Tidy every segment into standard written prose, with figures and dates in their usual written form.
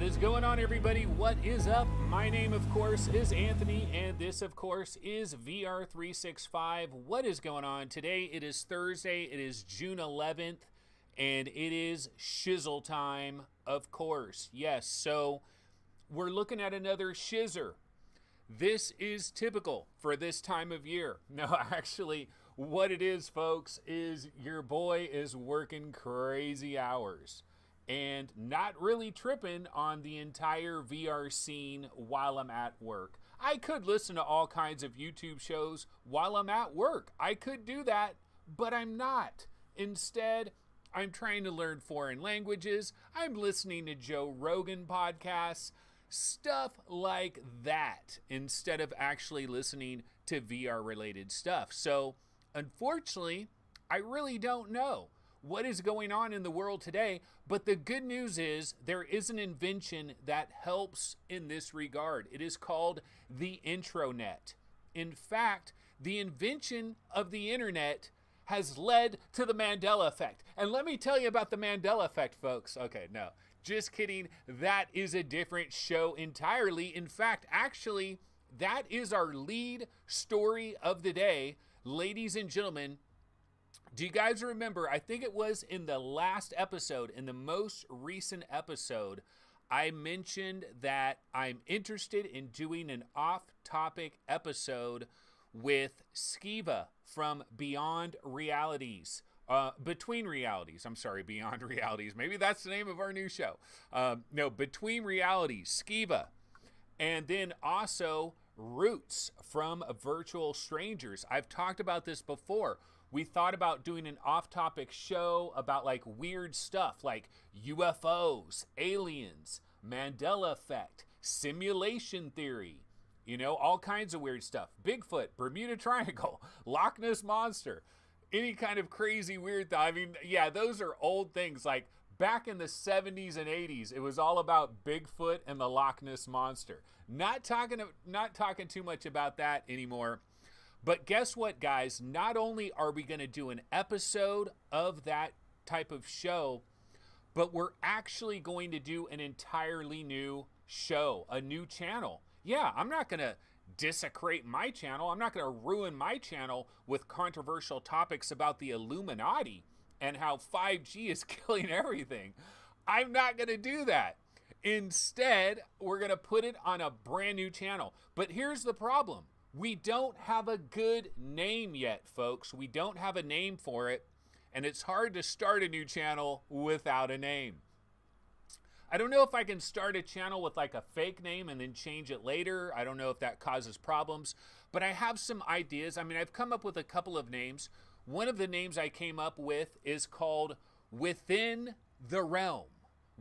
What is going on, everybody? What is up? My name, of course, is Anthony, and this, of course, is VR365. What is going on? Today, it is Thursday. It is June 11th, and it is shizzle time, of course. Yes, so we're looking at another shizzer. This is typical for this time of year. No, actually, what it is, folks, is your boy is working crazy hours and not really tripping on the entire VR scene while I'm at work. I could listen to all kinds of YouTube shows while I'm at work. I could do that, but I'm not. Instead, I'm trying to learn foreign languages. I'm listening to Joe Rogan podcasts, stuff like that, instead of actually listening to VR related stuff. So, unfortunately, I really don't know what is going on in the world today, but the good news is there is an invention that helps in this regard. It is called the intranet. In fact, the invention of the internet has led to the Mandela effect. And let me tell you about the Mandela effect, folks. Okay, no, just kidding. That is a different show entirely. In fact, actually, that is our lead story of the day. Ladies and gentlemen, do you guys remember, I think it was in the last episode, in the most recent episode, I mentioned that I'm interested in doing an off-topic episode with Skiva from Beyond Realities. Between Realities. I'm sorry, Beyond Realities. Maybe that's the name of our new show. No, Between Realities, Skiva. And then also Roots from Virtual Strangers. I've talked about this before. We thought about doing an off-topic show about like weird stuff like UFOs, aliens, Mandela effect, simulation theory, you know, all kinds of weird stuff. Bigfoot, Bermuda Triangle, Loch Ness Monster, any kind of crazy weird thing. I mean, yeah, those are old things. Like back in the 70s and 80s, it was all about Bigfoot and the Loch Ness Monster. Not talking too much about that anymore. But guess what, guys? Not only are we going to do an episode of that type of show, but we're actually going to do an entirely new show, a new channel. Yeah, I'm not going to desecrate my channel. I'm not going to ruin my channel with controversial topics about the Illuminati and how 5G is killing everything. I'm not going to do that. Instead, we're going to put it on a brand new channel. But here's the problem. We don't have a good name yet, folks. We don't have a name for it, and it's hard to start a new channel without a name. I don't know if I can start a channel with like a fake name and then change it later. I don't know if that causes problems, but I have some ideas. I mean, I've come up with a couple of names. One of the names I came up with is called Within the Realm.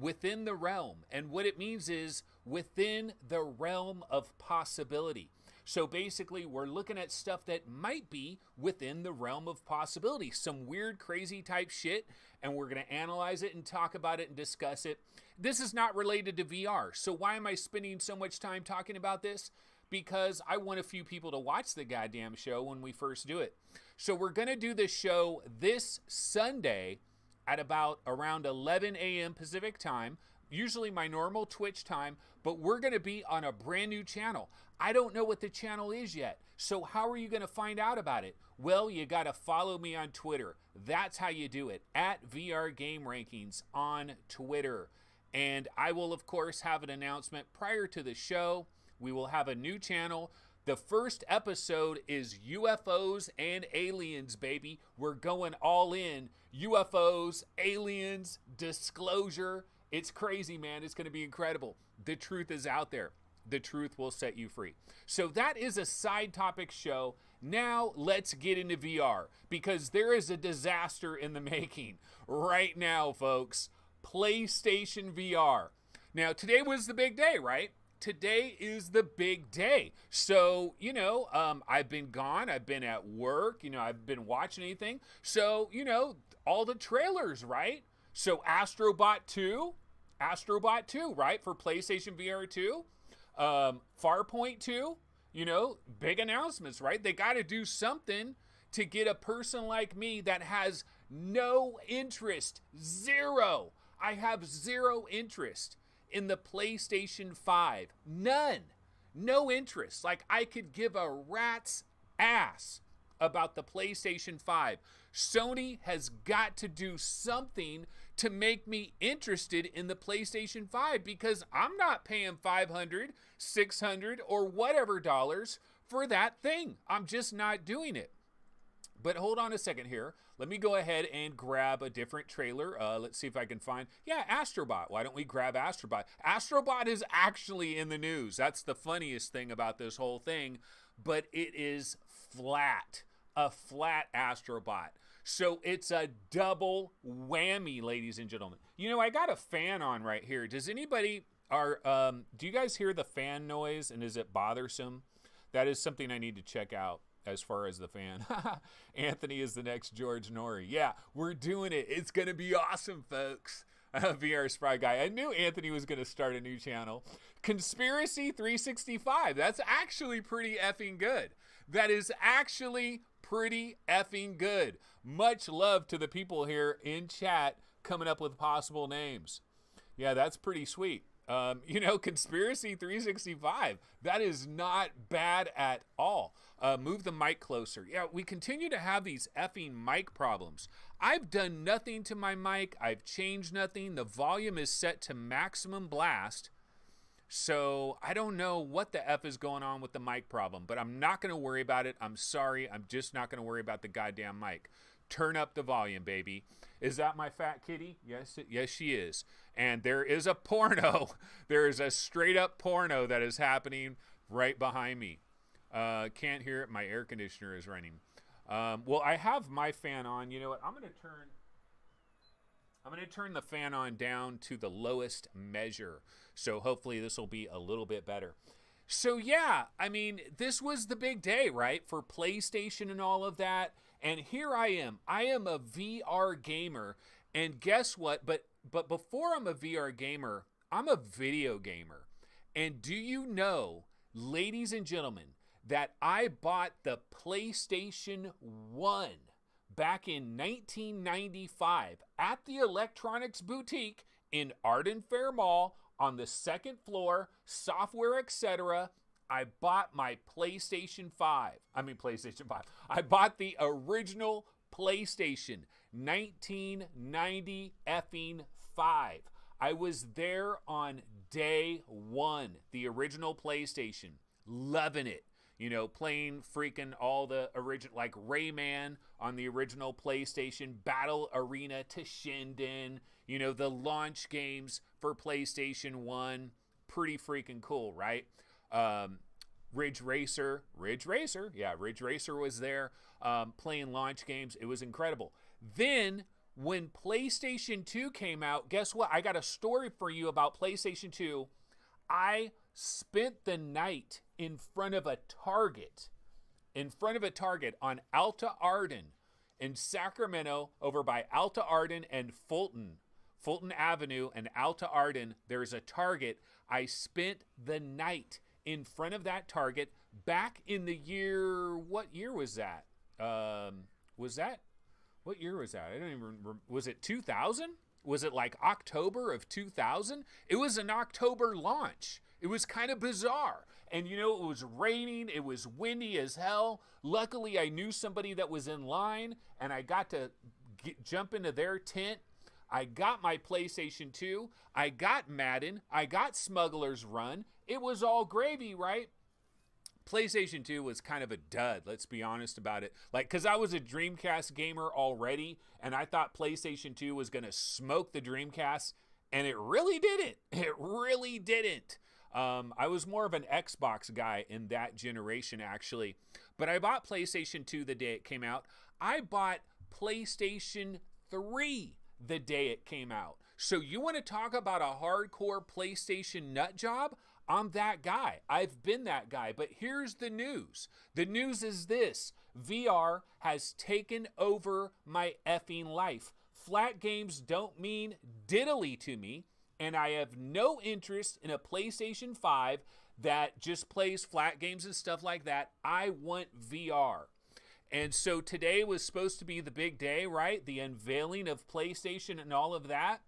Within the Realm. And what it means is within the realm of possibility. So basically, we're looking at stuff that might be within the realm of possibility. Some weird, crazy type shit, and we're going to analyze it and talk about it and discuss it. This is not related to VR, so why am I spending so much time talking about this? Because I want a few people to watch the goddamn show when we first do it. So we're going to do this show this Sunday at about around 11 a.m. Pacific time. Usually my normal Twitch time, but we're going to be on a brand new channel. I don't know what the channel is yet. So how are you going to find out about it? Well, you got to follow me on Twitter. That's how you do it. At VR Game Rankings on Twitter. And I will, of course, have an announcement prior to the show. We will have a new channel. The first episode is UFOs and aliens, baby. We're going all in. UFOs, aliens, disclosure. It's crazy, man. It's going to be incredible. The truth is out there. The truth will set you free. So that is a side topic show. Now let's get into VR, because there is a disaster in the making right now, folks. PlayStation VR. Now, today was the big day, right? Today is the big day. So, you know, I've been gone. I've been at work. You know, I've been watching anything. So, you know, all the trailers, right? So Astrobot 2, right, for PlayStation VR 2. Farpoint 2, you know, big announcements, right? They got to do something to get a person like me that has no interest, zero. I have zero interest in the PlayStation 5. None. No interest. Like, I could give a rat's ass about the PlayStation 5. Sony has got to do something to make me interested in the PlayStation 5, because I'm not paying $500, $600, or whatever dollars for that thing. I'm just not doing it. But hold on a second here. Let me go ahead and grab a different trailer. Let's see if I can find... Yeah, Astrobot. Why don't we grab Astrobot? Astrobot is actually in the news. That's the funniest thing about this whole thing. But it is flat. A flat Astrobot. So it's a double whammy, ladies and gentlemen. You know, I got a fan on right here. Does anybody... do you guys hear the fan noise, and is it bothersome? That is something I need to check out. As far as the fan. Anthony is the next George Norrie. Yeah, we're doing it. It's going to be awesome, folks. VR Spry Guy. I knew Anthony was going to start a new channel. Conspiracy 365. That's actually pretty effing good. That is actually pretty effing good. Much love to the people here in chat coming up with possible names. Yeah, that's pretty sweet. You know, Conspiracy 365. That is not bad at all. Move the mic closer. Yeah, we continue to have these effing mic problems. I've done nothing to my mic. I've changed nothing. The volume is set to maximum blast. So I don't know what the F is going on with the mic problem, but I'm not going to worry about it. I'm sorry. I'm just not going to worry about the goddamn mic. Turn up the volume, baby. Is that my fat kitty? Yes, yes, she is. And there is a porno. There is a straight up porno that is happening right behind me. Can't hear it. My air conditioner is running. Well, I have my fan on. You know what? I'm going to turn the fan on down to the lowest measure. So hopefully this will be a little bit better. So yeah, I mean, this was the big day, right? For PlayStation and all of that. And here I am. I am a VR gamer. And guess what? But before I'm a VR gamer, I'm a video gamer. And do you know, ladies and gentlemen, that I bought the PlayStation 1 back in 1995 at the Electronics Boutique in Arden Fair Mall on the second floor, software, etc. I bought my PlayStation 5. I bought the original PlayStation, 1990 effing 5. I was there on day one, the original PlayStation, loving it. You know, playing freaking all the original, like Rayman on the original PlayStation, Battle Arena to Shinden, you know, the launch games for PlayStation 1. Pretty freaking cool, right? Ridge Racer. Yeah, Ridge Racer was there playing launch games. It was incredible. Then, when PlayStation 2 came out, guess what? I got a story for you about PlayStation 2. I spent the night in front of a Target on Alta Arden in Sacramento, over by Alta Arden and Fulton Avenue and Alta Arden. There's a Target. I spent the night in front of that Target back in the year, what year was that? What year was that? I don't even remember. Was it 2000? Was it like October of 2000? It was an October launch. It was kind of bizarre. And you know, it was raining. It was windy as hell. Luckily, I knew somebody that was in line, and I got to jump into their tent. I got my PlayStation 2. I got Madden. I got Smuggler's Run. It was all gravy, right? PlayStation 2 was kind of a dud, let's be honest about it. Like, because I was a Dreamcast gamer already, and I thought PlayStation 2 was going to smoke the Dreamcast, and it really didn't. It really didn't. I was more of an Xbox guy in that generation, actually. But I bought PlayStation 2 the day it came out. I bought PlayStation 3 the day it came out. So you want to talk about a hardcore PlayStation nut job? I'm that guy. I've been that guy. But here's the news. The news is this. VR has taken over my effing life. Flat games don't mean diddly to me, and I have no interest in a PlayStation 5 that just plays flat games and stuff like that. I want VR. And so today was supposed to be the big day, right? The unveiling of PlayStation and all of that.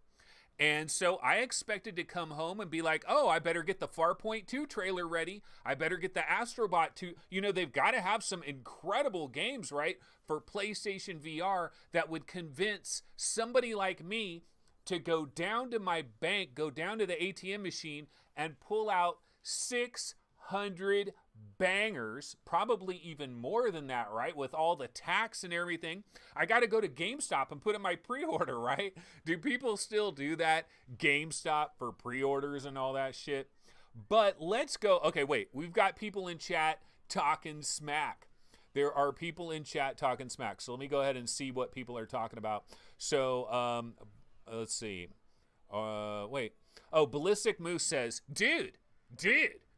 And so I expected to come home and be like, oh, I better get the Farpoint 2 trailer ready. I better get the Astrobot 2. You know, they've got to have some incredible games, right, for PlayStation VR that would convince somebody like me to go down to my bank, go down to the ATM machine and pull out 600 bangers, probably even more than that, right? With all the tax and everything. I got to go to GameStop and put in my pre-order, right? Do people still do that? GameStop for pre-orders and all that shit. But let's go. Okay, wait. We've got people in chat talking smack. There are people in chat talking smack. So let me go ahead and see what people are talking about. So, let's see. Wait. Oh, Ballistic Moose says, dude.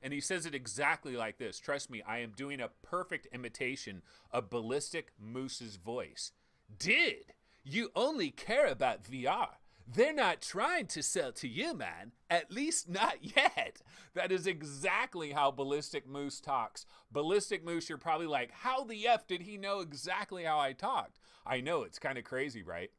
And he says it exactly like this. Trust me, I am doing a perfect imitation of Ballistic Moose's voice. Dude, you only care about VR. They're not trying to sell to you, man. At least not yet. That is exactly how Ballistic Moose talks. Ballistic Moose, you're probably like, how the F did he know exactly how I talked? I know, it's kind of crazy, right?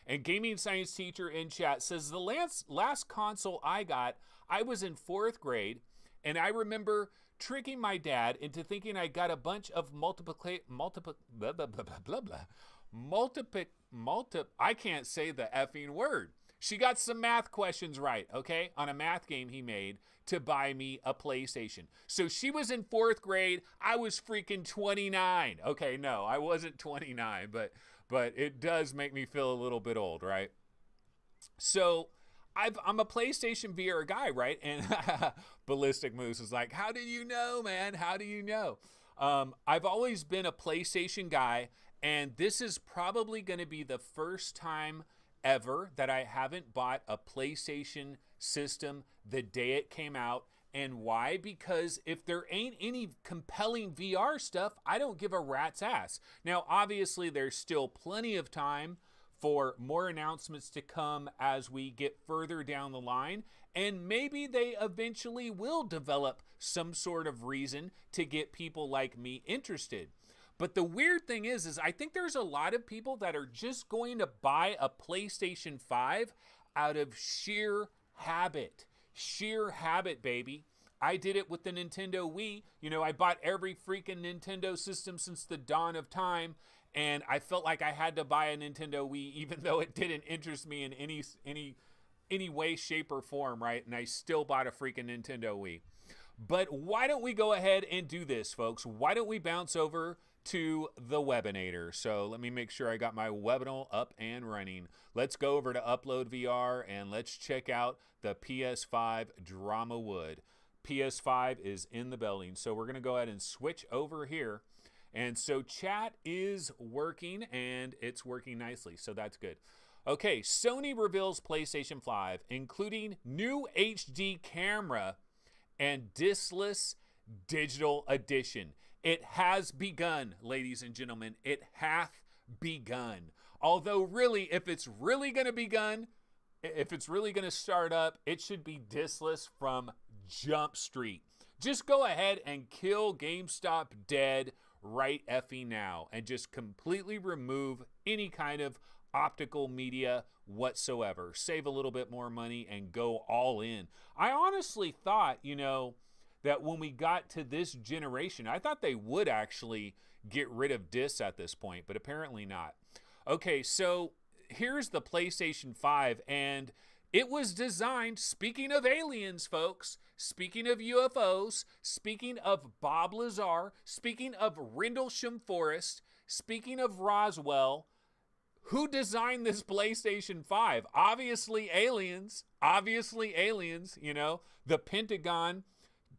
And Gaming Science Teacher in chat says, the last console I got, I was in 4th grade, and I remember tricking my dad into thinking I got a bunch of I can't say the effing word. She got some math questions right, okay, on a math game he made to buy me a PlayStation. So she was in 4th grade. I was freaking 29. Okay, no, I wasn't 29, but it does make me feel a little bit old, right? So I'm a PlayStation VR guy, right? And Ballistic Moose is like, how do you know, man? How do you know? I've always been a PlayStation guy, and this is probably going to be the first time ever that I haven't bought a PlayStation system the day it came out. And why? Because if there ain't any compelling VR stuff, I don't give a rat's ass. Now, obviously, there's still plenty of time for more announcements to come as we get further down the line. And maybe they eventually will develop some sort of reason to get people like me interested. But the weird thing is I think there's a lot of people that are just going to buy a PlayStation 5 out of sheer habit. Sheer habit, baby. I did it with the Nintendo Wii. You know, I bought every freaking Nintendo system since the dawn of time, and I felt like I had to buy a Nintendo Wii even though it didn't interest me in any way, shape, or form, right? And I still bought a freaking Nintendo Wii. But why don't we go ahead and do this, folks? Why don't we bounce over to the Webinator? So let me make sure I got my webinar up and running. Let's go over to Upload VR and let's check out the PS5 Drama Wood. PS5 is in the building. So we're going to go ahead and switch over here. And so chat is working, and it's working nicely. So that's good. Okay, Sony reveals PlayStation 5, including new HD camera and discless digital edition. It has begun, ladies and gentlemen. It hath begun. Although really, if it's really going to start up, it should be discless from Jump Street. Just go ahead and kill GameStop dead right effing now and just completely remove any kind of optical media whatsoever. Save a little bit more money and go all in. I honestly thought, that when we got to this generation, I thought they would actually get rid of discs at this point, but apparently not. Okay, so here's the PlayStation 5, and it was designed, speaking of aliens, folks, speaking of UFOs, speaking of Bob Lazar, speaking of Rendlesham Forest, speaking of Roswell, who designed this PlayStation 5? Obviously aliens, the Pentagon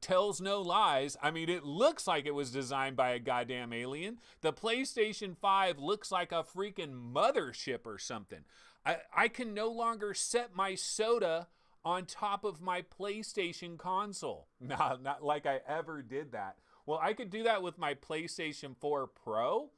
tells no lies. I mean, it looks like it was designed by a goddamn alien. The PlayStation 5 looks like a freaking mothership or something. I can no longer set my soda on top of my PlayStation console. No, not like I ever did that. Well, I could do that with my PlayStation 4 Pro.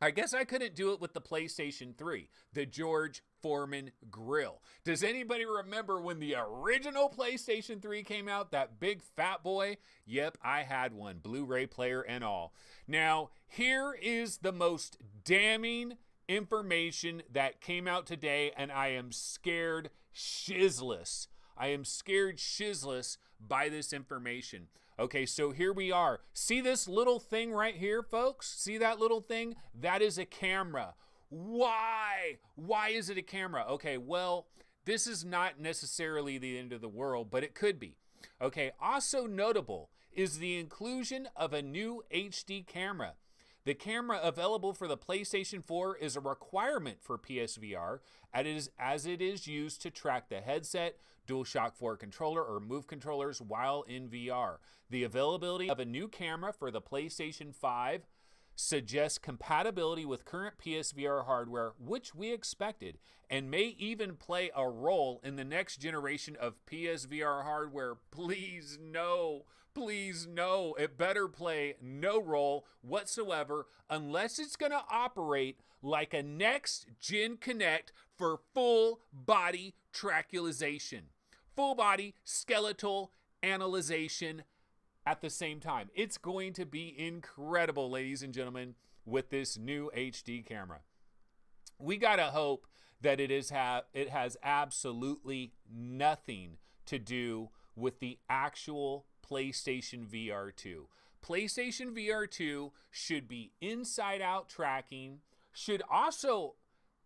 I guess I couldn't do it with the PlayStation 3, the George Foreman grill. Does anybody remember when the original PlayStation 3 came out, that big fat boy? Yep, I had one, Blu-ray player and all. Now, here is the most damning information that came out today, and I am scared shizzless. I am scared shizzless by this information. Okay, so here we are. See this little thing right here, folks? See that little thing? That is a camera. Why? Why is it a camera? Okay, well, this is not necessarily the end of the world, but it could be. Okay, also notable is the inclusion of a new HD camera. The camera available for the PlayStation 4 is a requirement for PSVR as it is used to track the headset, DualShock 4 controller, or Move controllers while in VR. The availability of a new camera for the PlayStation 5 suggests compatibility with current PSVR hardware, which we expected, and may even play a role in the next generation of PSVR hardware. Please no. Please no. It better play no role whatsoever unless it's going to operate like a next-gen Kinect for full body trackulization. Full body skeletal analyzation at the same time. It's going to be incredible, ladies and gentlemen, with this new HD camera. We got to hope that it has absolutely nothing to do with the actual PlayStation VR 2. PlayStation VR 2 should be inside-out tracking, should also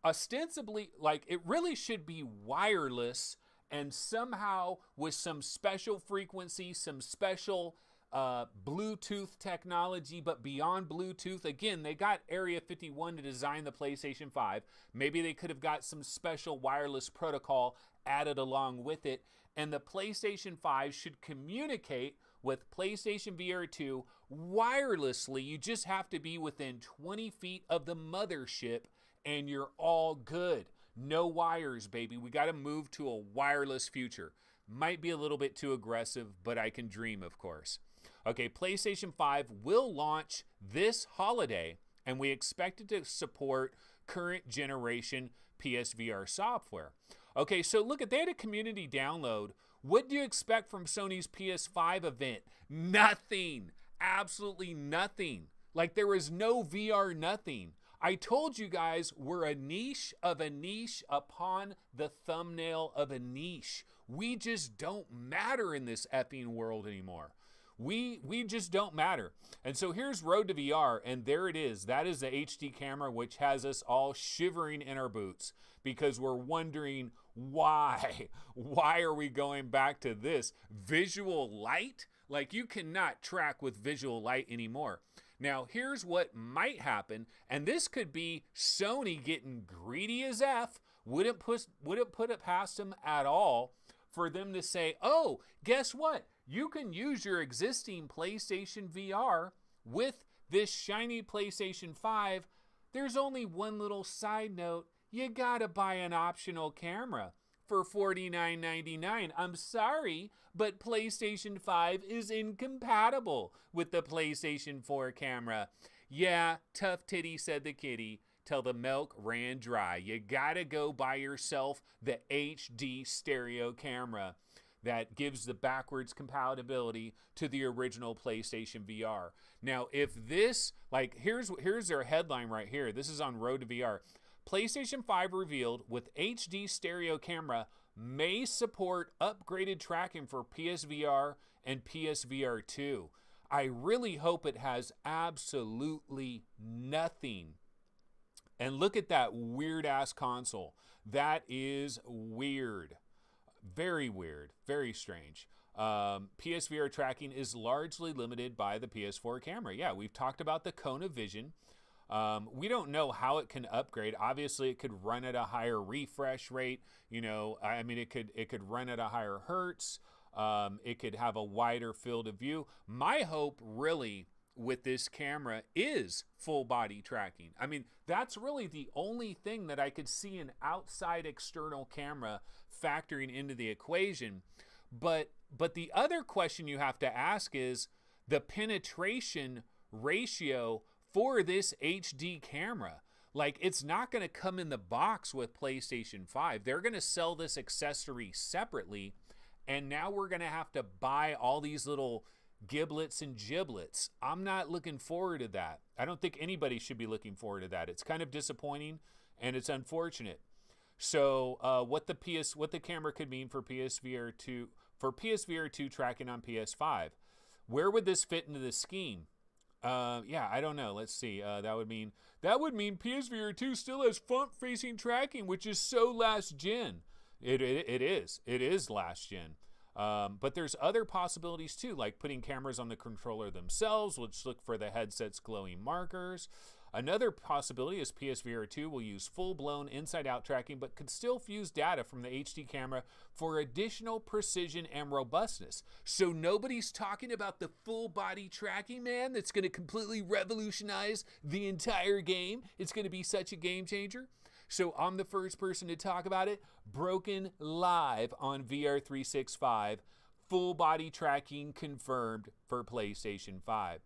ostensibly, like, it really should be wireless and somehow with some special frequency, some special Bluetooth technology, but beyond Bluetooth. Again, they got Area 51 to design the PlayStation 5. Maybe they could have got some special wireless protocol added along with it, and the PlayStation 5 should communicate with PlayStation VR 2 wirelessly. You just have to be within 20 feet of the mothership and you're all good. No wires, baby. We got to move to a wireless future. Might be a little bit too aggressive, but I can dream, of course. Okay, PlayStation 5 will launch this holiday, and we expect it to support current generation PSVR software. Okay, so look, they had a community download. What do you expect from Sony's PS5 event? Nothing. Absolutely nothing. Like, there was no VR nothing. I told you guys we're a niche of a niche upon the thumbnail of a niche. We just don't matter in this effing world anymore. We just don't matter. And so here's Road to VR, and there it is. That is the HD camera, which has us all shivering in our boots because we're wondering why. Why are we going back to this? Visual light? Like, you cannot track with visual light anymore. Now, here's what might happen, and this could be Sony getting greedy as F. Wouldn't put it past them at all for them to say, oh, guess what? You can use your existing PlayStation VR with this shiny PlayStation 5. There's only one little side note. You gotta buy an optional camera for $49.99. I'm sorry, but PlayStation 5 is incompatible with the PlayStation 4 camera. Yeah, tough titty, said the kitty, till the milk ran dry. You gotta go buy yourself the HD stereo camera that gives the backwards compatibility to the original PlayStation VR. Now, if this, like, here's their headline right here. This is on Road to VR. PlayStation 5 revealed with HD stereo camera may support upgraded tracking for PSVR and PSVR 2. I really hope it has absolutely nothing. And look at that weird ass console. That is weird. Very weird, very strange. PSVR tracking is largely limited by the PS4 camera. Yeah, we've talked about the Kona Vision. We don't know how it can upgrade. Obviously, it could run at a higher refresh rate. You know, I mean, it could run at a higher hertz. It could have a wider field of view. My hope, really, with this camera is full body tracking. I mean, that's really the only thing that I could see an outside external camera factoring into the equation. But the other question you have to ask is the penetration ratio for this HD camera. Like, it's not going to come in the box with PlayStation 5. They're going to sell this accessory separately, and now we're going to have to buy all these little giblets and giblets. I'm not looking forward to that. I don't think anybody should be looking forward to that. It's kind of disappointing and it's unfortunate. So what the camera could mean for PSVR 2 tracking on PS5. Where would this fit into the scheme? Yeah, I don't know. Let's see. That would mean PSVR 2 still has front-facing tracking, which is so last gen. It is last gen. But there's other possibilities too, like putting cameras on the controller themselves, which look for the headset's glowing markers. Another possibility is PSVR 2 will use full-blown inside-out tracking, but could still fuse data from the HD camera for additional precision and robustness. So nobody's talking about the full-body tracking, man, that's going to completely revolutionize the entire game. It's going to be such a game changer. So I'm the first person to talk about it. Broken live on VR365. Full body tracking confirmed for PlayStation 5.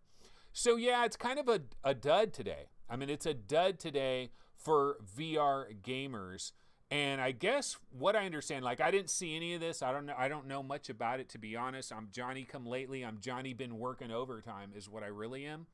So yeah, it's kind of a dud today. I mean, it's a dud today for VR gamers. And I guess what I understand, like I didn't see any of this. I don't know much about it, to be honest. I'm Johnny come lately. I'm Johnny been working overtime is what I really am.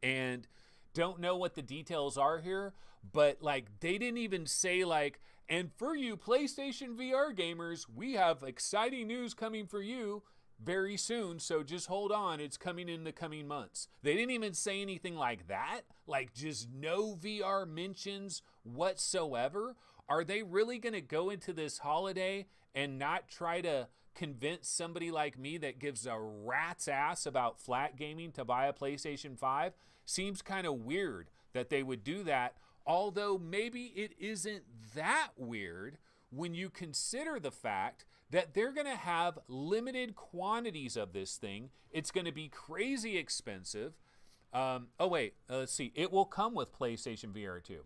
And don't know what the details are here, but like they didn't even say like, and for you PlayStation VR gamers, we have exciting news coming for you very soon, so just hold on, it's coming in the coming months. They didn't even say anything like that, like just no VR mentions whatsoever. Are they really going to go into this holiday and not try to convince somebody like me that gives a rat's ass about flat gaming to buy a PlayStation 5? Seems kind of weird that they would do that, although maybe it isn't that weird when you consider the fact that they're going to have limited quantities of this thing. It's going to be crazy expensive. Let's see. It will come with PlayStation VR 2.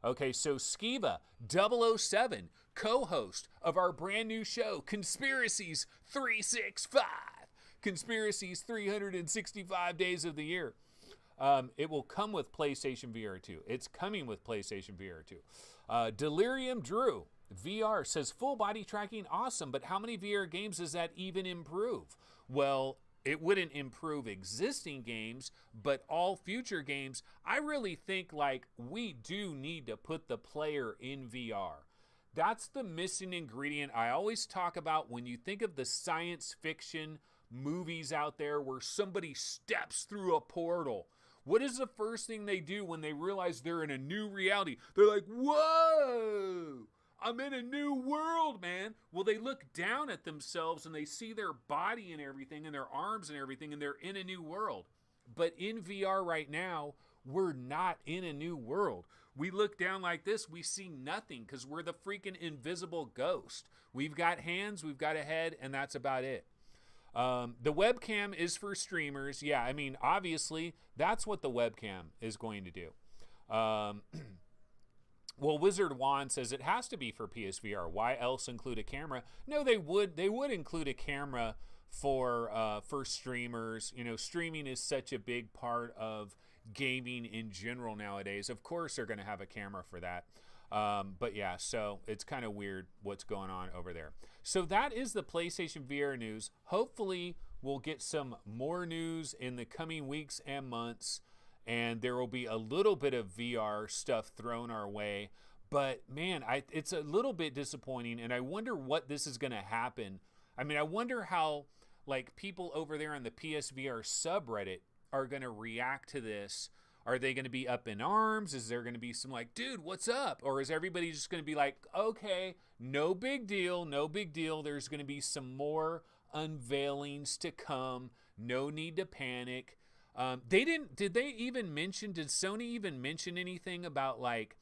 Okay, so Skiva 007, co-host of our brand new show, Conspiracies 365. Conspiracies 365 days of the year. It will come with PlayStation VR 2. It's coming with PlayStation VR 2. Delirium Drew, VR, says full body tracking, awesome, but how many VR games does that even improve? Well, it wouldn't improve existing games, but all future games, I really think like we do need to put the player in VR. That's the missing ingredient I always talk about when you think of the science fiction movies out there where somebody steps through a portal. What is the first thing they do when they realize they're in a new reality? They're like, whoa, I'm in a new world, man. Well, they look down at themselves and they see their body and everything and their arms and everything, and they're in a new world. But in VR right now, we're not in a new world. We look down like this, we see nothing because we're the freaking invisible ghost. We've got hands, we've got a head, and that's about it. The webcam is for streamers. Yeah, I mean, obviously, that's what the webcam is going to do. Well, Wizard Wand says it has to be for PSVR. Why else include a camera? No, they would include a camera for streamers. You know, streaming is such a big part of gaming in general nowadays. Of course, they're going to have a camera for that. But yeah, so it's kind of weird what's going on over there. So that is the PlayStation VR news. Hopefully, we'll get some more news in the coming weeks and months, and there will be a little bit of VR stuff thrown our way. But man, it's a little bit disappointing, and I wonder what this is going to happen. I mean, I wonder how like people over there on the PSVR subreddit are going to react to this. Are they going to be up in arms? Is there going to be some like, dude, what's up? Or is everybody just going to be like, okay, no big deal, no big deal. There's going to be some more unveilings to come. No need to panic. Did Sony even mention anything about like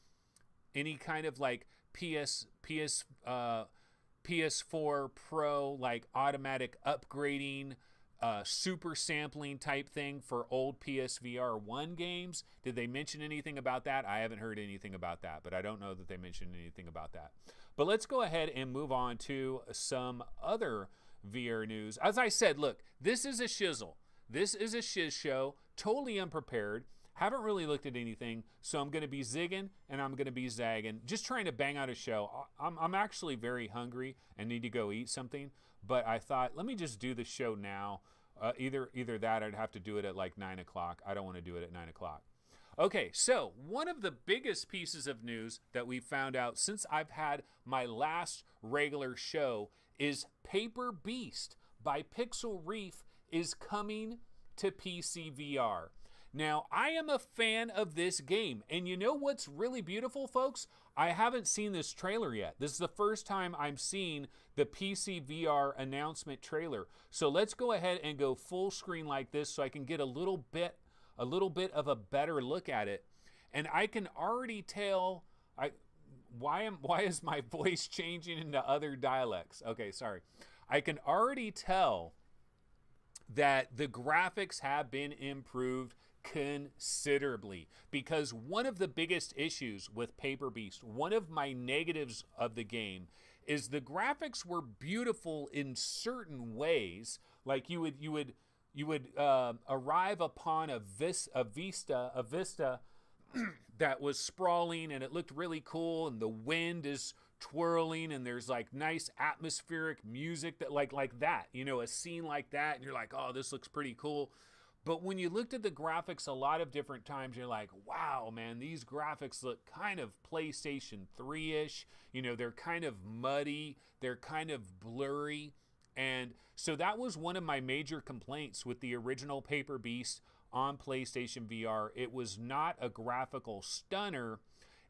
any kind of like PS4 Pro, like automatic upgrading, super sampling type thing for old PSVR 1 games? Did they mention anything about that? I haven't heard anything about that, but I don't know that they mentioned anything about that. But let's go ahead and move on to some other VR news. As I said, look, this is a shizzle. This is a shiz show, totally unprepared. Haven't really looked at anything, so I'm going to be zigging and I'm going to be zagging, just trying to bang out a show. I'm actually very hungry and need to go eat something, but I thought, let me just do the show now Either that, I'd have to do it at like 9 o'clock. I don't want to do it at 9 o'clock. Okay, so one of the biggest pieces of news that we found out since I've had my last regular show is Paper Beast by Pixel Reef is coming to PC VR. Now, I am a fan of this game, and you know what's really beautiful, folks? I haven't seen this trailer yet. This is the first time I'm seeing the PC VR announcement trailer. So let's go ahead and go full screen like this so I can get a little bit of a better look at it. And I can already tell why is my voice changing into other dialects? Okay, sorry. I can already tell that the graphics have been improved considerably, because one of the biggest issues with Paper Beast, one of my negatives of the game, is the graphics were beautiful in certain ways. Like you would arrive upon a vista that was sprawling, and it looked really cool, and the wind is twirling, and there's like nice atmospheric music that like that, you know, a scene like that, and you're like, oh, this looks pretty cool. But when you looked at the graphics a lot of different times, you're like, wow, man, these graphics look kind of PlayStation 3-ish. You know, they're kind of muddy, they're kind of blurry. And so that was one of my major complaints with the original Paper Beast on PlayStation VR. It was not a graphical stunner.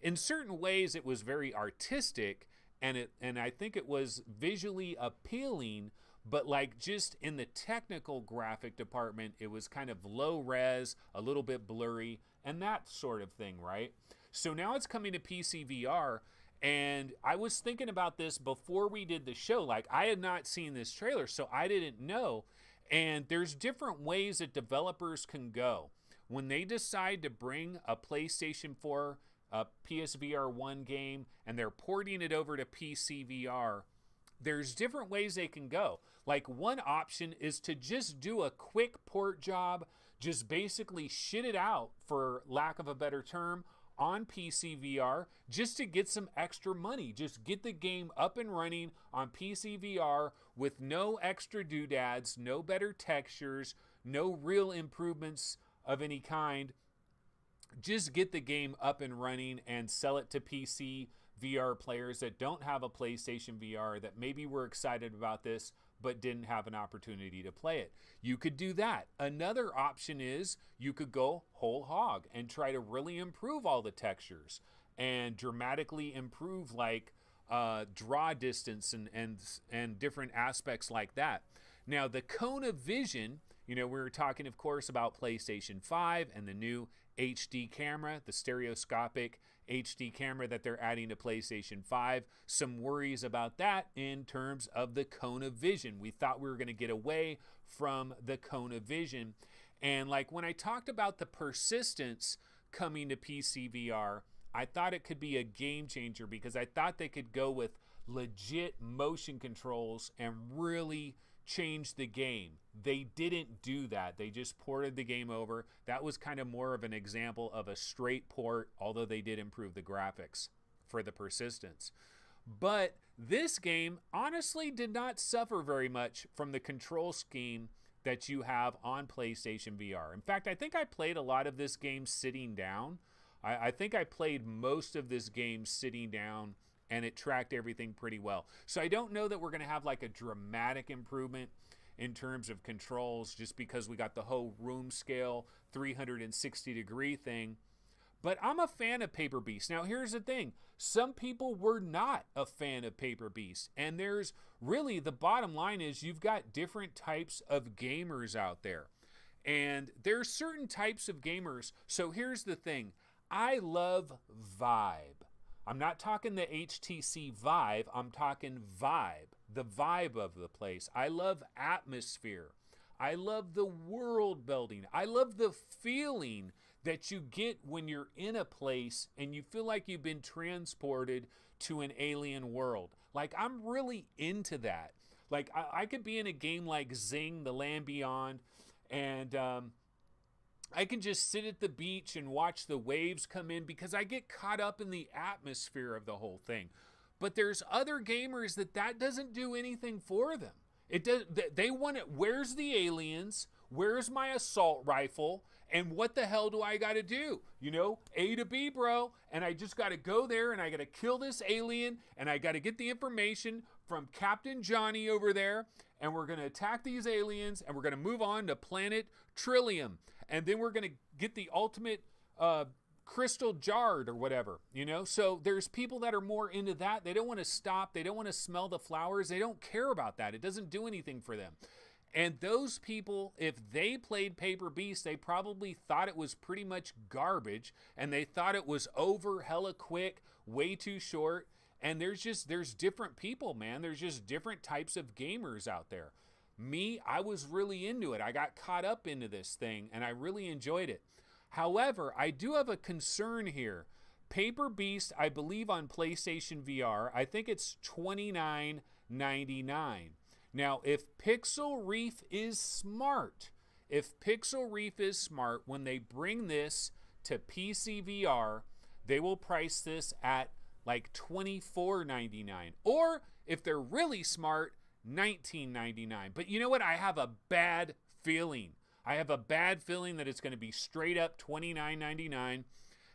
In certain ways, it was very artistic, and I think it was visually appealing, but like just in the technical graphic department, it was kind of low res, a little bit blurry, and that sort of thing, right? So now it's coming to PC VR, and I was thinking about this before we did the show. Like, I had not seen this trailer, so I didn't know. And there's different ways that developers can go. When they decide to bring a PlayStation 4, a PSVR 1 game, and they're porting it over to PC VR, there's different ways they can go. Like, one option is to just do a quick port job, just basically shit it out, for lack of a better term, on PC VR, just to get some extra money. Just get the game up and running on PC VR with no extra doodads, no better textures, no real improvements of any kind. Just get the game up and running and sell it to PC VR players that don't have a PlayStation VR, that maybe were excited about this but didn't have an opportunity to play it. You could do that. Another option is you could go whole hog and try to really improve all the textures and dramatically improve like draw distance and different aspects like that. Now, the cone of vision, you know, we were talking, of course, about PlayStation 5 and the new HD camera, the stereoscopic HD camera that they're adding to PlayStation 5. Some worries about that in terms of the cone of vision. We thought we were going to get away from the cone of vision. And like when I talked about the persistence coming to PC VR, I thought it could be a game changer, because I thought they could go with legit motion controls and really change the game. They didn't do that. They just ported the game over. That was kind of more of an example of a straight port, although they did improve the graphics for the persistence. But this game honestly did not suffer very much from the control scheme that you have on PlayStation VR. In fact, I think I played a lot of this game sitting down. I think I played most of this game sitting down, and it tracked everything pretty well. So I don't know that we're going to have like a dramatic improvement in terms of controls, just because we got the whole room scale 360 degree thing. But I'm a fan of Paper Beast. Now, here's the thing. Some people were not a fan of Paper Beast. And there's really, the bottom line is, you've got different types of gamers out there. And there's certain types of gamers. So here's the thing. I love vibe. I'm not talking the HTC Vive. I'm talking vibe. The vibe of the place. I love atmosphere. I love the world building. I love the feeling that you get when you're in a place and you feel like you've been transported to an alien world. Like, I'm really into that. Like, I could be in a game like Zing, The Land Beyond, and I can just sit at the beach and watch the waves come in, because I get caught up in the atmosphere of the whole thing. But there's other gamers that doesn't do anything for them. It does. They want it. Where's the aliens? Where's my assault rifle? And what the hell do I got to do? You know, A to B, bro. And I just got to go there and I got to kill this alien and I got to get the information from Captain Johnny over there. And we're going to attack these aliens and we're going to move on to planet Trillium. And then we're going to get the ultimate crystal jarred or whatever, you know? So there's people that are more into that. They don't want to stop. They don't want to smell the flowers. They don't care about that. It doesn't do anything for them. And those people, if they played Paper Beast, they probably thought it was pretty much garbage and they thought it was over, hella quick, way too short. And there's different people, man. There's just different types of gamers out there. Me, I was really into it. I got caught up into this thing and I really enjoyed it. However, I do have a concern here. Paper Beast, I believe on PlayStation VR, I think it's $29.99. Now, if Pixel Reef is smart, when they bring this to PC VR, they will price this at like $24.99. Or if they're really smart, $19.99. But you know what? I have a bad feeling. That it's going to be straight up $29.99.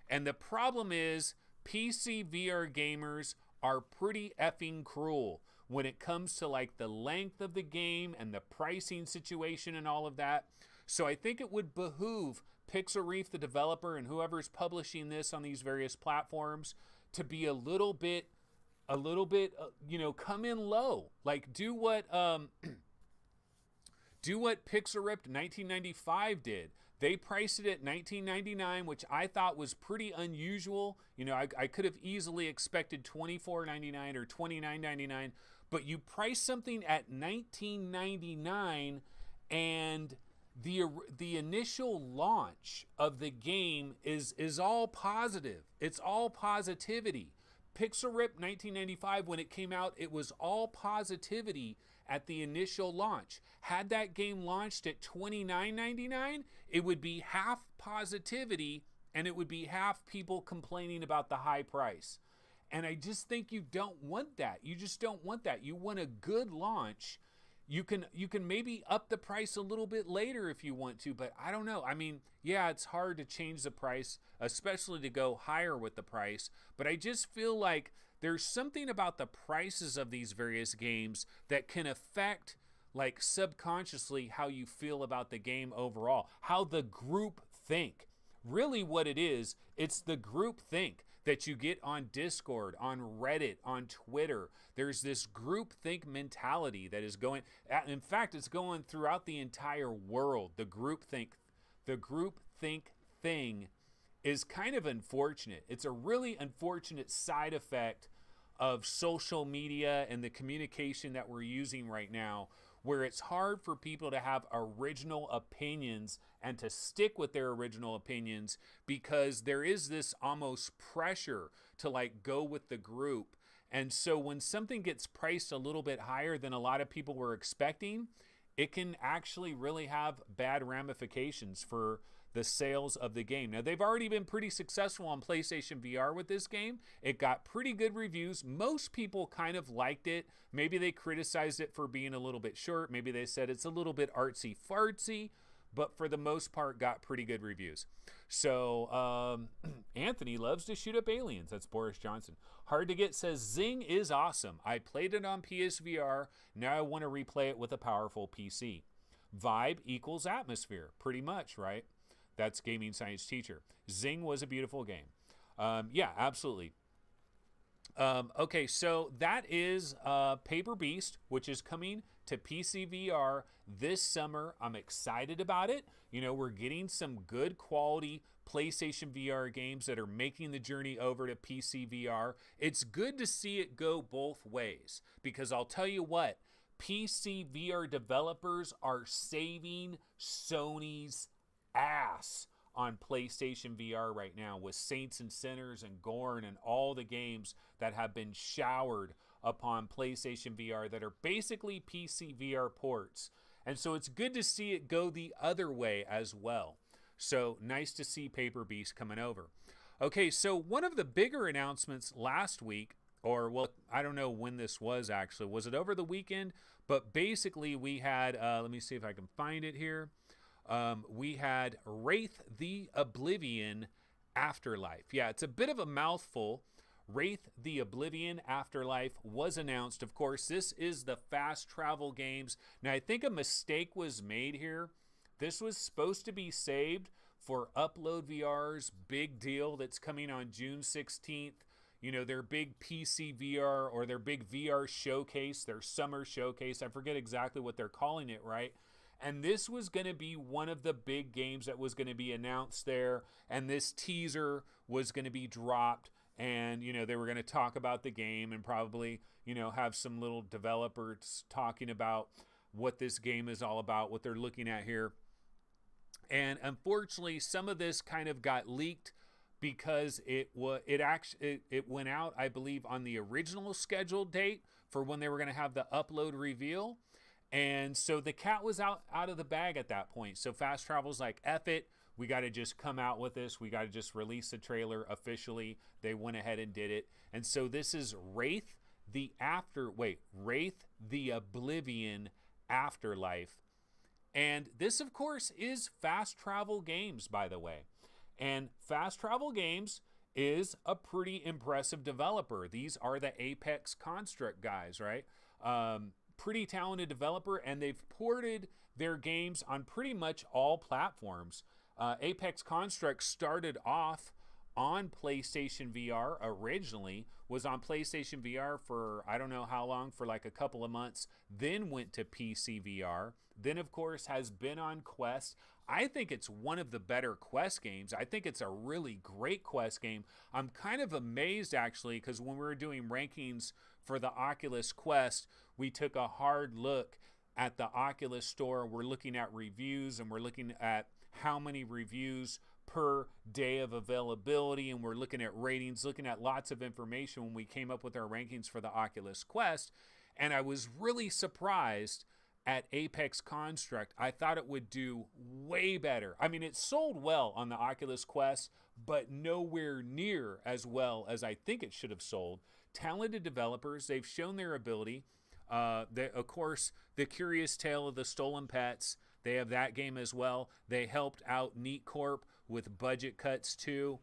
And the problem is PC VR gamers are pretty effing cruel when it comes to like the length of the game and the pricing situation and all of that. So I think it would behoove Pixel Reef, the developer, and whoever's publishing this on these various platforms to be a little bit, come in low. Like do what Pixel Ripped 1995 did. They priced it at $19.99, which I thought was pretty unusual. You know, I could have easily expected $24.99 or $29.99, but you price something at $19.99 and the initial launch of the game is all positive. It's all positivity. Pixel Rip 1995, when it came out, it was all positivity at the initial launch. Had that game launched at $29.99, it would be half positivity and it would be half people complaining about the high price. And I just think you don't want that. You just don't want that. You want a good launch. You can maybe up the price a little bit later if you want to, but I don't know. I mean, yeah, it's hard to change the price, especially to go higher with the price, but I just feel like there's something about the prices of these various games that can affect, like, subconsciously how you feel about the game overall, how the group think. Really what it is, it's the group think that you get on Discord, on Reddit, on Twitter. There's this group think mentality that is going, in fact, it's going throughout the entire world. The group think thing is kind of unfortunate. It's a really unfortunate side effect of social media and the communication that we're using right now, where it's hard for people to have original opinions and to stick with their original opinions because there is this almost pressure to like go with the group. And so when something gets priced a little bit higher than a lot of people were expecting, it can actually really have bad ramifications for the sales of the game. Now, they've already been pretty successful on PlayStation VR with this game. It got pretty good reviews. Most people kind of liked it. Maybe they criticized it for being a little bit short. Maybe they said it's a little bit artsy-fartsy, but for the most part, got pretty good reviews. So, Anthony loves to shoot up aliens. That's Boris Johnson. Hard to Get says, Zing is awesome. I played it on PSVR. Now I want to replay it with a powerful PC. Vibe equals atmosphere, pretty much, right? That's Gaming Science Teacher. Zing was a beautiful game. Yeah, absolutely. Okay, so that is Paper Beast, which is coming to PC VR this summer. I'm excited about it. You know, we're getting some good quality PlayStation VR games that are making the journey over to PC VR. It's good to see it go both ways because I'll tell you what, PC VR developers are saving Sony's ass on PlayStation VR right now with Saints and Sinners and Gorn and all the games that have been showered upon PlayStation VR that are basically PC VR ports. And so it's good to see it go the other way as well. So nice to see Paper Beast coming over. Okay, so one of the bigger announcements last week or well, I don't know when this was actually. Was it over the weekend? But basically we had, let me see if I can find it here. We had Wraith the Oblivion Afterlife. Yeah, it's a bit of a mouthful. Wraith the Oblivion Afterlife was announced. Of course, this is the fast travel games. Now, I think a mistake was made here. This was supposed to be saved for Upload VR's big deal that's coming on June 16th. You know, their big PC VR or their big VR showcase, their summer showcase. I forget exactly what they're calling it, right? And this was going to be one of the big games that was going to be announced there. And this teaser was going to be dropped. And, you know, they were going to talk about the game and probably, you know, have some little developers talking about what this game is all about, what they're looking at here. And unfortunately, some of this kind of got leaked because it went out, I believe, on the original scheduled date for when they were going to have the upload reveal. And so the cat was out of the bag at that point. So Fast Travel's like, F it. We got to just come out with this. We got to just release the trailer officially. They went ahead and did it. And so this is Wraith the Oblivion Afterlife. And this, of course, is Fast Travel Games, by the way. And Fast Travel Games is a pretty impressive developer. These are the Apex Construct guys, right? Pretty talented developer, and they've ported their games on pretty much all platforms. Apex Construct started off on PlayStation VR originally, was on PlayStation VR for I don't know how long, for like a couple of months, then went to PC VR, then of course has been on Quest. I think it's one of the better Quest games. I think it's a really great Quest game. I'm kind of amazed actually, because when we were doing rankings for the Oculus Quest, we took a hard look at the Oculus store. We're looking at reviews and we're looking at how many reviews per day of availability, and we're looking at ratings, looking at lots of information when we came up with our rankings for the Oculus Quest. And I was really surprised at Apex Construct. I thought it would do way better. I mean, it sold well on the Oculus Quest, but nowhere near as well as I think it should have sold. Talented developers, they've shown their ability. Of course, The Curious Tale of the Stolen Pets, they have that game as well. They helped out Neat Corp with budget cuts too.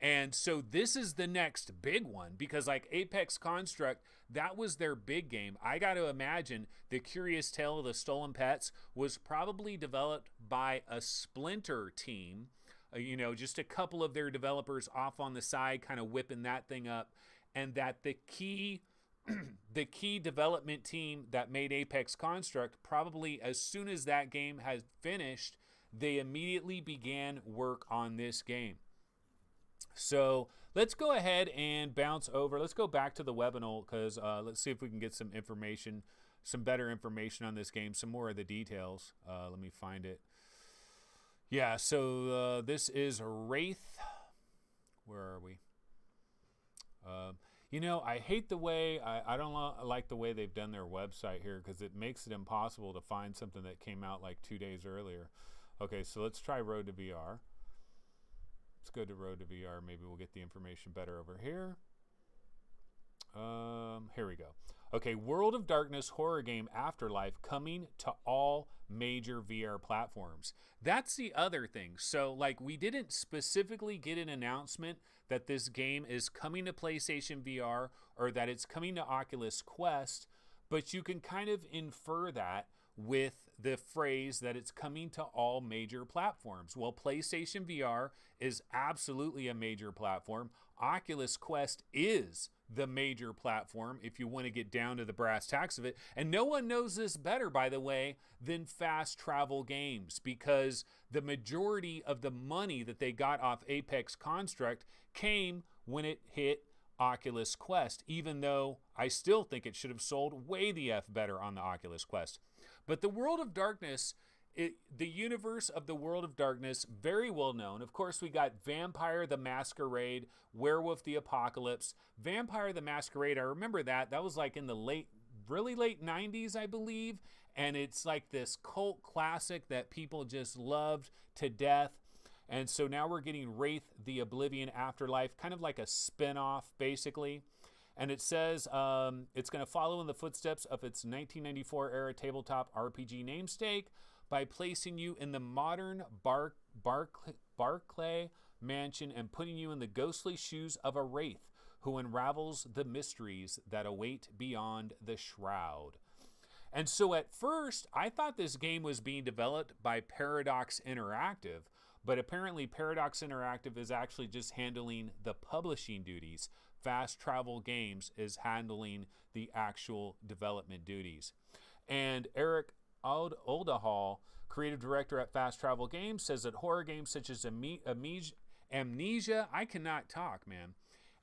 And so this is the next big one, because like Apex Construct, that was their big game. I got to imagine The Curious Tale of the Stolen Pets was probably developed by a Splinter team, you know, just a couple of their developers off on the side kind of whipping that thing up, and that the key development team that made Apex Construct, probably as soon as that game has finished, they immediately began work on this game. So let's go ahead and bounce over. Let's go back to the webinar, because let's see if we can get some information, some better information on this game, some more of the details. Let me find it. Yeah, so this is Wraith. Where are we? You know, I hate the way, I don't like the way they've done their website here, because it makes it impossible to find something that came out like 2 days earlier. Okay, so let's try Road to VR. Let's go to Road to VR. Maybe we'll get the information better over here. Here we go. Okay, World of Darkness horror game Afterlife coming to all major VR platforms. That's the other thing. So, like, we didn't specifically get an announcement that this game is coming to PlayStation VR or that it's coming to Oculus Quest, but you can kind of infer that with the phrase that it's coming to all major platforms. Well, PlayStation VR is absolutely a major platform. Oculus Quest is the major platform if you want to get down to the brass tacks of it. And no one knows this better, by the way, than Fast Travel Games, because the majority of the money that they got off Apex Construct came when it hit Oculus Quest, even though I still think it should have sold way the F better on the Oculus Quest. But the World of Darkness, the universe of the World of Darkness, very well known. Of course, we got Vampire the Masquerade, Werewolf the Apocalypse. Vampire the Masquerade, I remember that. That was like in the really late 90s, I believe. And it's like this cult classic that people just loved to death. And so now we're getting Wraith the Oblivion Afterlife, kind of like a spin-off, basically. And it says it's going to follow in the footsteps of its 1994 era tabletop RPG namesake by placing you in the modern Barclay mansion and putting you in the ghostly shoes of a wraith who unravels the mysteries that await beyond the shroud. And so at first, I thought this game was being developed by Paradox Interactive, but apparently Paradox Interactive is actually just handling the publishing duties. Fast Travel Games is handling the actual development duties. And Eric Oldahall, creative director at Fast Travel Games, says that horror games such as Amnesia, I cannot talk, man.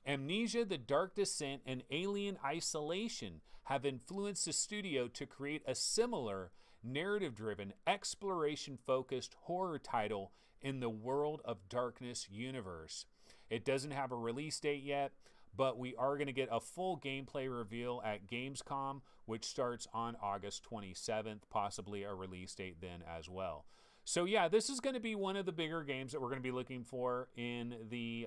Amnesia, The Dark Descent, and Alien Isolation have influenced the studio to create a similar narrative-driven, exploration-focused horror title in the World of Darkness universe. It doesn't have a release date yet, but we are going to get a full gameplay reveal at Gamescom, which starts on August 27th, possibly a release date then as well. So yeah, this is going to be one of the bigger games that we're going to be looking for in the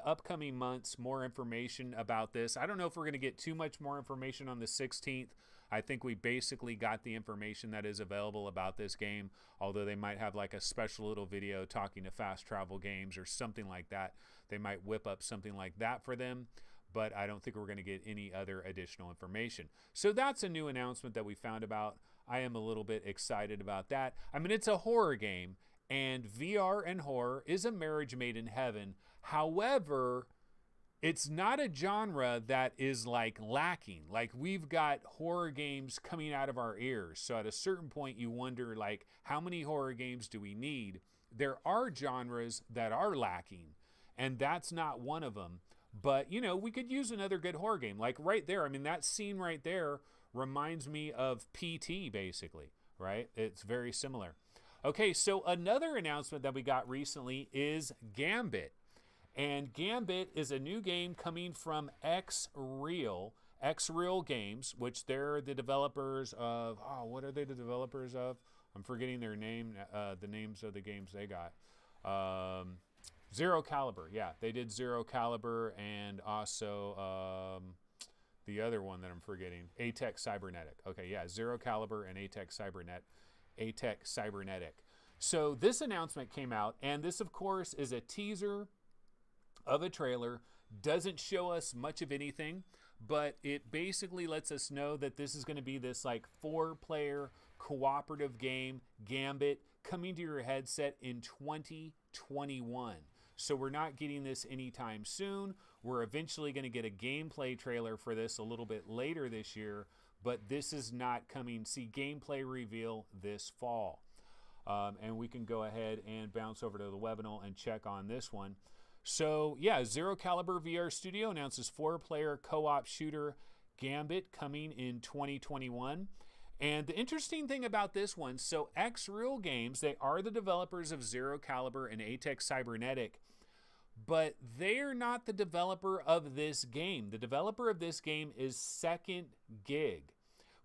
upcoming months. More information about this. I don't know if we're going to get too much more information on the 16th. I think we basically got the information that is available about this game, although they might have like a special little video talking to Fast Travel Games or something like that. They might whip up something like that for them, but I don't think we're going to get any other additional information. So that's a new announcement that we found about. I am a little bit excited about that. I mean, it's a horror game, and VR and horror is a marriage made in heaven. However, it's not a genre that is like lacking. Like, we've got horror games coming out of our ears. So at a certain point you wonder, like, how many horror games do we need? There are genres that are lacking, and that's not one of them. But, you know, we could use another good horror game. Like right there, I mean, that scene right there reminds me of PT, basically, right? It's very similar. Okay, so another announcement that we got recently is Gambit. And Gambit is a new game coming from X-Real Games, which they're the developers of, what are they the developers of? I'm forgetting their name, the names of the games they got. Zero Caliber, yeah, they did Zero Caliber, and also the other one that I'm forgetting, ATEC Cybernetic. Okay, yeah, Zero Caliber and ATEC Cybernetic. So this announcement came out, and this, of course, is a teaser of a trailer. Doesn't show us much of anything, but it basically lets us know that this is going to be this like 4-player cooperative game, Gambit, coming to your headset in 2021. So we're not getting this anytime soon. We're eventually going to get a gameplay trailer for this a little bit later this year, but this is not coming. See, gameplay reveal this fall. And we can go ahead and bounce over to the webinar and check on this one. So yeah, Zero Caliber VR Studio announces 4-player co-op shooter Gambit coming in 2021. And the interesting thing about this one, so X-Real Games, they are the developers of Zero Caliber and ATEC Cybernetic, but they're not the developer of this game. The developer of this game is Second Gig,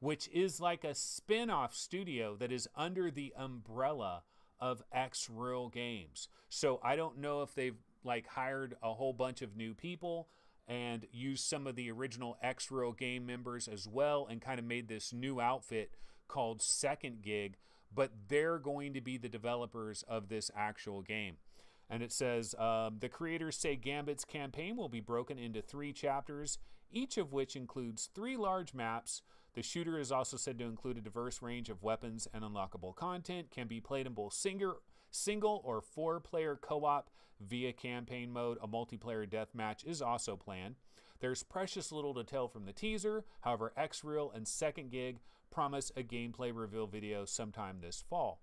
which is like a spin-off studio that is under the umbrella of X-Real Games. So I don't know if they've like hired a whole bunch of new people and used some of the original X-Real game members as well and kind of made this new outfit called Second Gig, but they're going to be the developers of this actual game. And it says, the creators say Gambit's campaign will be broken into 3 chapters, each of which includes 3 large maps. The shooter is also said to include a diverse range of weapons and unlockable content, can be played in both single or 4-player co-op via campaign mode. A multiplayer deathmatch is also planned. There's precious little to tell from the teaser. However, X-Real and Second Gig promise a gameplay reveal video sometime this fall.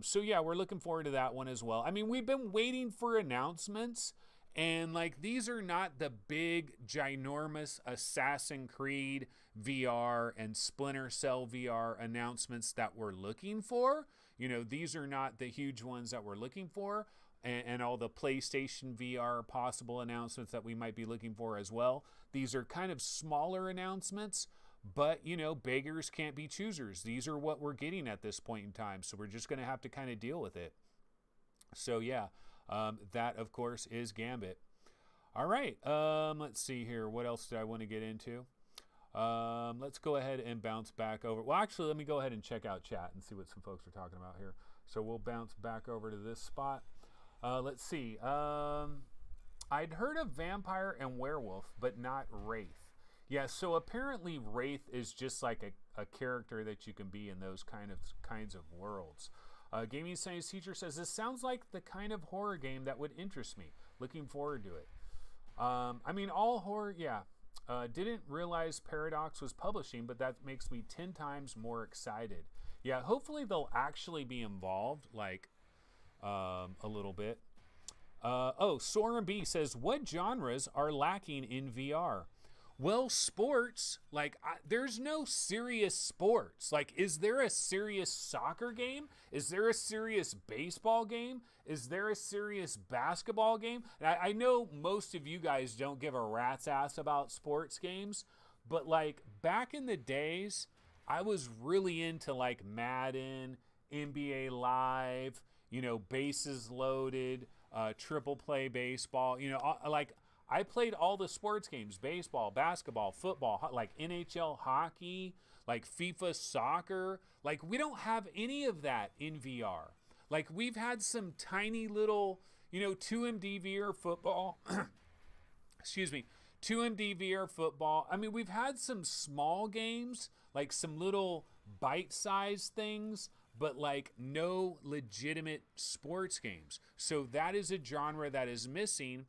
So yeah, we're looking forward to that one as well. I mean, we've been waiting for announcements, and like, these are not the big, ginormous Assassin's Creed VR and Splinter Cell VR announcements that we're looking for. You know, these are not the huge ones that we're looking for, and all the PlayStation VR possible announcements that we might be looking for as well. These are kind of smaller announcements, but, you know, beggars can't be choosers. These are what we're getting at this point in time, so we're just going to have to kind of deal with it. So, yeah, that, of course, is Gambit. All right. Let's see here. What else did I want to get into? Let's go ahead and bounce back over. Well, actually, let me go ahead and check out chat and see what some folks are talking about here. So we'll bounce back over to this spot. Let's see. I'd heard of vampire and werewolf, but not wraith. Yeah, so apparently wraith is just like a character that you can be in those kinds of worlds. Gaming science teacher says, this sounds like the kind of horror game that would interest me. Looking forward to it. I mean, all horror, yeah. Didn't realize Paradox was publishing, but that makes me 10 times more excited. Yeah, hopefully they'll actually be involved, like, a little bit. Soren B says, what genres are lacking in VR? Well, sports, like, there's no serious sports. Like, is there a serious soccer game? Is there a serious baseball game? Is there a serious basketball game? And I know most of you guys don't give a rat's ass about sports games, but, like, back in the days, I was really into, like, Madden, NBA Live, you know, Bases Loaded, Triple Play Baseball, you know, like, I played all the sports games, baseball, basketball, football, like NHL hockey, like FIFA soccer. Like, we don't have any of that in VR. Like, we've had some tiny little, you know, 2MD VR football. Excuse me. 2MD VR football. I mean, we've had some small games, like some little bite-sized things, but like no legitimate sports games. So that is a genre that is missing.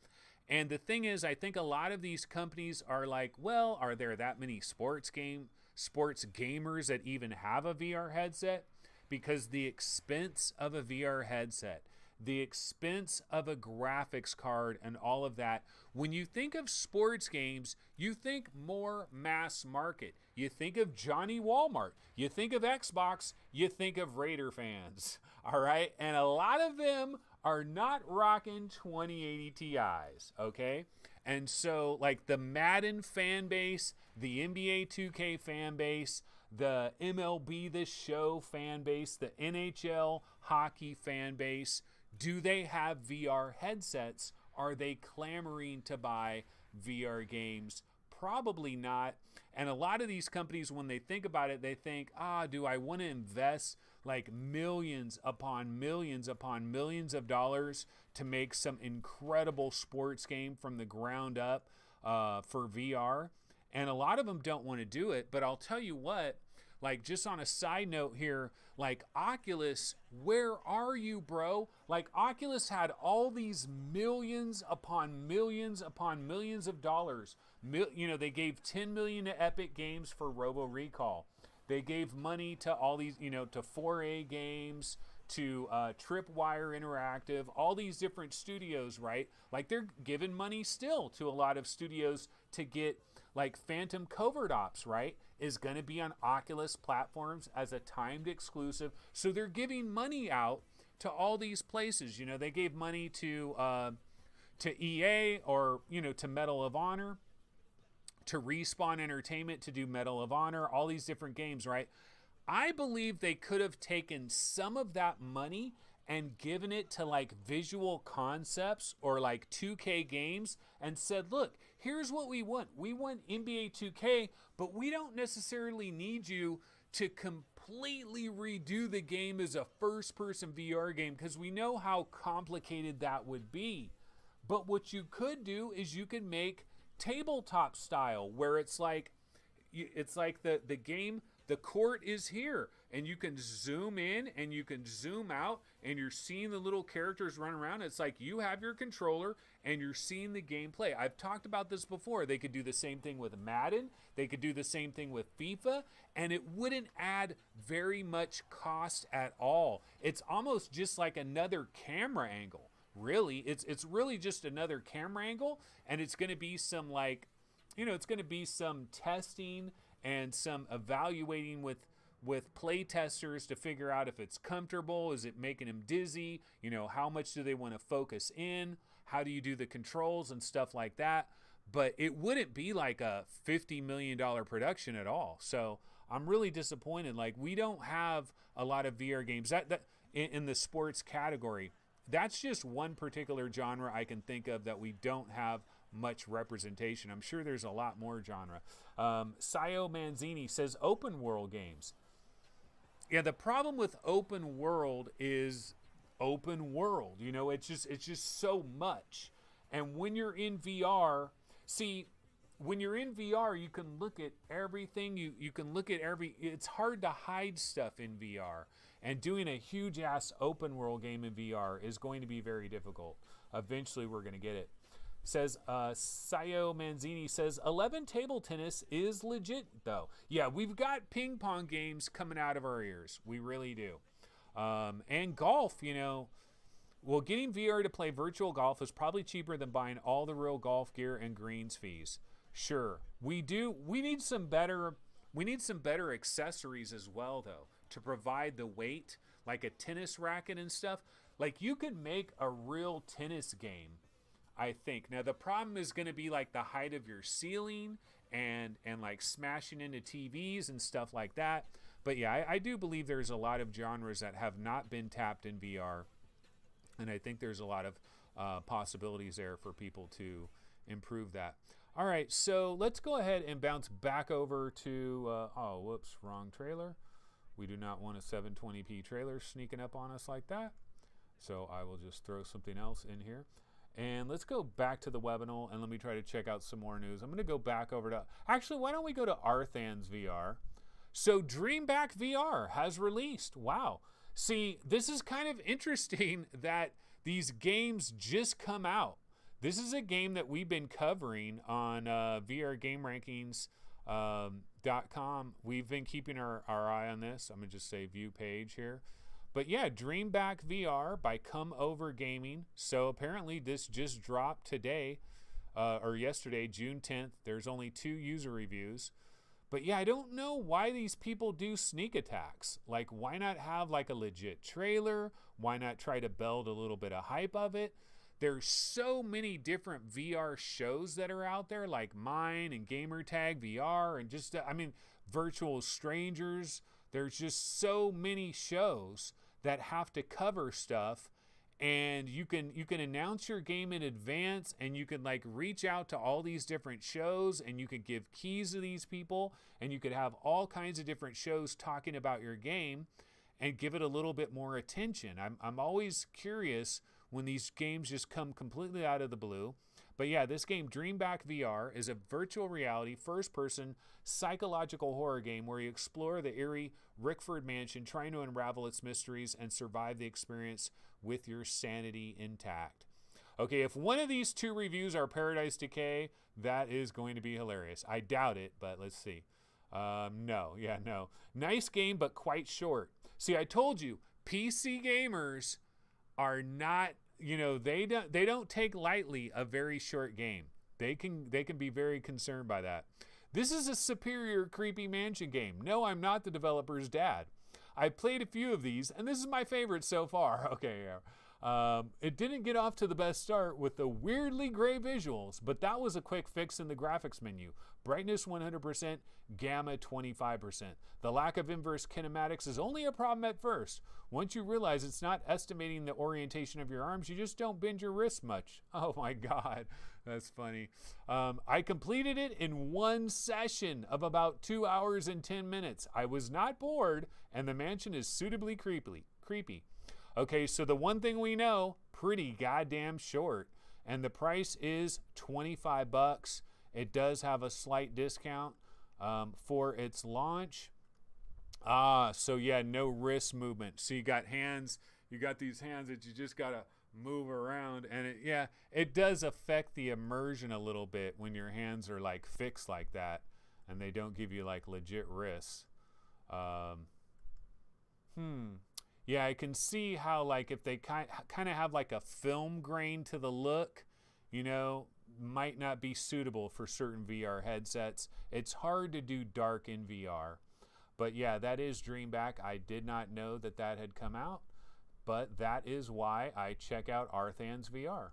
And the thing is, I think a lot of these companies are like, well, are there that many sports gamers that even have a VR headset? Because the expense of a VR headset, the expense of a graphics card and all of that, when you think of sports games, you think more mass market. You think of Johnny Walmart. You think of Xbox. You think of Raider fans. All right? And a lot of them are not rocking 2080 Ti's, okay? And so, like, the Madden fan base, the NBA 2K fan base, the MLB The Show fan base, the NHL hockey fan base, do they have VR headsets? Are they clamoring to buy VR games? Probably not. And a lot of these companies, when they think about it, they think, do I want to invest like millions upon millions upon millions of dollars to make some incredible sports game from the ground up for VR? And a lot of them don't want to do it. But I'll tell you what, like, just on a side note here, like, Oculus, where are you, bro? Like, Oculus had all these millions upon millions upon millions of dollars. You know, they gave $10 million to Epic Games for Robo Recall. They gave money to all these, you know, to 4A Games, to Tripwire Interactive, all these different studios, right? Like, they're giving money still to a lot of studios to get, like, Phantom Covert Ops, right, is going to be on Oculus platforms as a timed exclusive. So they're giving money out to all these places. You know, they gave money to EA, or, you know, to Medal of Honor, to Respawn Entertainment to do Medal of Honor, all these different games, right? I believe they could have taken some of that money and given it to like Visual Concepts or like 2K Games and said, look, here's what we want. We want NBA 2K, but we don't necessarily need you to completely redo the game as a first-person VR game, because we know how complicated that would be. But what you could do is you could make tabletop style, where it's like the game, the court is here, and you can zoom in and you can zoom out, and you're seeing the little characters run around. It's like you have your controller and you're seeing the gameplay. I've talked about this before. They could do the same thing with Madden. They could do the same thing with FIFA, and it wouldn't add very much cost at all. It's almost just like another camera angle. Really, it's really just another camera angle, and it's going to be some, like, you know, it's going to be some testing and some evaluating with play testers to figure out if it's comfortable. Is it making them dizzy? You know, how much do they want to focus in? How do you do the controls and stuff like that? But it wouldn't be like a $50 million production at all. So I'm really disappointed. Like, we don't have a lot of VR games that in the sports category. That's just one particular genre I can think of that we don't have much representation. I'm sure there's a lot more genre. Sayo Manzini says open world games. Yeah, the problem with open world is open world. You know, it's just so much. And when you're in VR, see, when you're in VR, you can look at everything. You can look at it's hard to hide stuff in VR. And doing a huge ass open world game in VR is going to be very difficult. Eventually we're going to get it. Says Sayo Manzini says 11 table tennis is legit though. Yeah, we've got ping pong games coming out of our ears. We really do. And golf, you know, well, getting VR to play virtual golf is probably cheaper than buying all the real golf gear and greens fees. Sure, we do. We need some better accessories as well though to provide the weight, like a tennis racket and stuff. Like you can make a real tennis game, I think. Now the problem is going to be like the height of your ceiling and like smashing into TVs and stuff like that. But yeah, I do believe there's a lot of genres that have not been tapped in VR, and I think there's a lot of possibilities there for people to improve that. All right, so let's go ahead and bounce back over to oh, whoops, wrong trailer. We do not want a 720p trailer sneaking up on us like that. So I will just throw something else in here. And let's go back to the webinar and let me try to check out some more news. I'm going to go back over to, actually, why don't we go to Arthan's VR? So Dreamback VR has released. Wow. See, this is kind of interesting that these games just come out. This is a game that we've been covering on VRGameRankings.com. We've been keeping our eye on this. I'm going to just say view page here. But yeah, Dreamback VR by Come Over Gaming. So apparently this just dropped today, or yesterday, June 10th. There's only 2 user reviews. But yeah, I don't know why these people do sneak attacks. Like, why not have like a legit trailer? Why not try to build a little bit of hype of it? There's so many different VR shows that are out there, like mine and Gamertag VR and just, I mean, Virtual Strangers. There's just so many shows that have to cover stuff, and you can announce your game in advance, and you can like reach out to all these different shows, and you could give keys to these people, and you could have all kinds of different shows talking about your game and give it a little bit more attention. I'm always curious when these games just come completely out of the blue. But yeah, this game, Dreamback VR, is a virtual reality, first-person, psychological horror game where you explore the eerie Rickford mansion, trying to unravel its mysteries and survive the experience with your sanity intact. Okay, if one of these 2 reviews are Paradise Decay, that is going to be hilarious. I doubt it, but let's see. No. Nice game, but quite short. See, I told you, PC gamers are not, you know, they don't take lightly a very short game. They can be very concerned by that. This is a superior creepy mansion game. No, I'm not the developer's dad. I played a few of these, and this is my favorite so far. Okay, yeah. It didn't get off to the best start with the weirdly gray visuals, but that was a quick fix in the graphics menu. Brightness 100%, gamma 25%. The lack of inverse kinematics is only a problem at first. Once you realize it's not estimating the orientation of your arms, you just don't bend your wrists much. Oh my God, that's funny. I completed it in 1 session of about 2 hours and 10 minutes. I was not bored, and the mansion is suitably creepy. Okay, so the one thing we know, pretty goddamn short. And the price is $25. It does have a slight discount for its launch. So yeah, no wrist movement. So you got hands, you got these hands that you just got to move around. And it does affect the immersion a little bit when your hands are like fixed like that and they don't give you like legit wrists. Yeah, I can see how, like, if they kind of have like a film grain to the look, you know, might not be suitable for certain VR headsets. It's hard to do dark in VR. But yeah, that is Dreamback. I did not know that had come out, but that is why I check out Arthan's VR.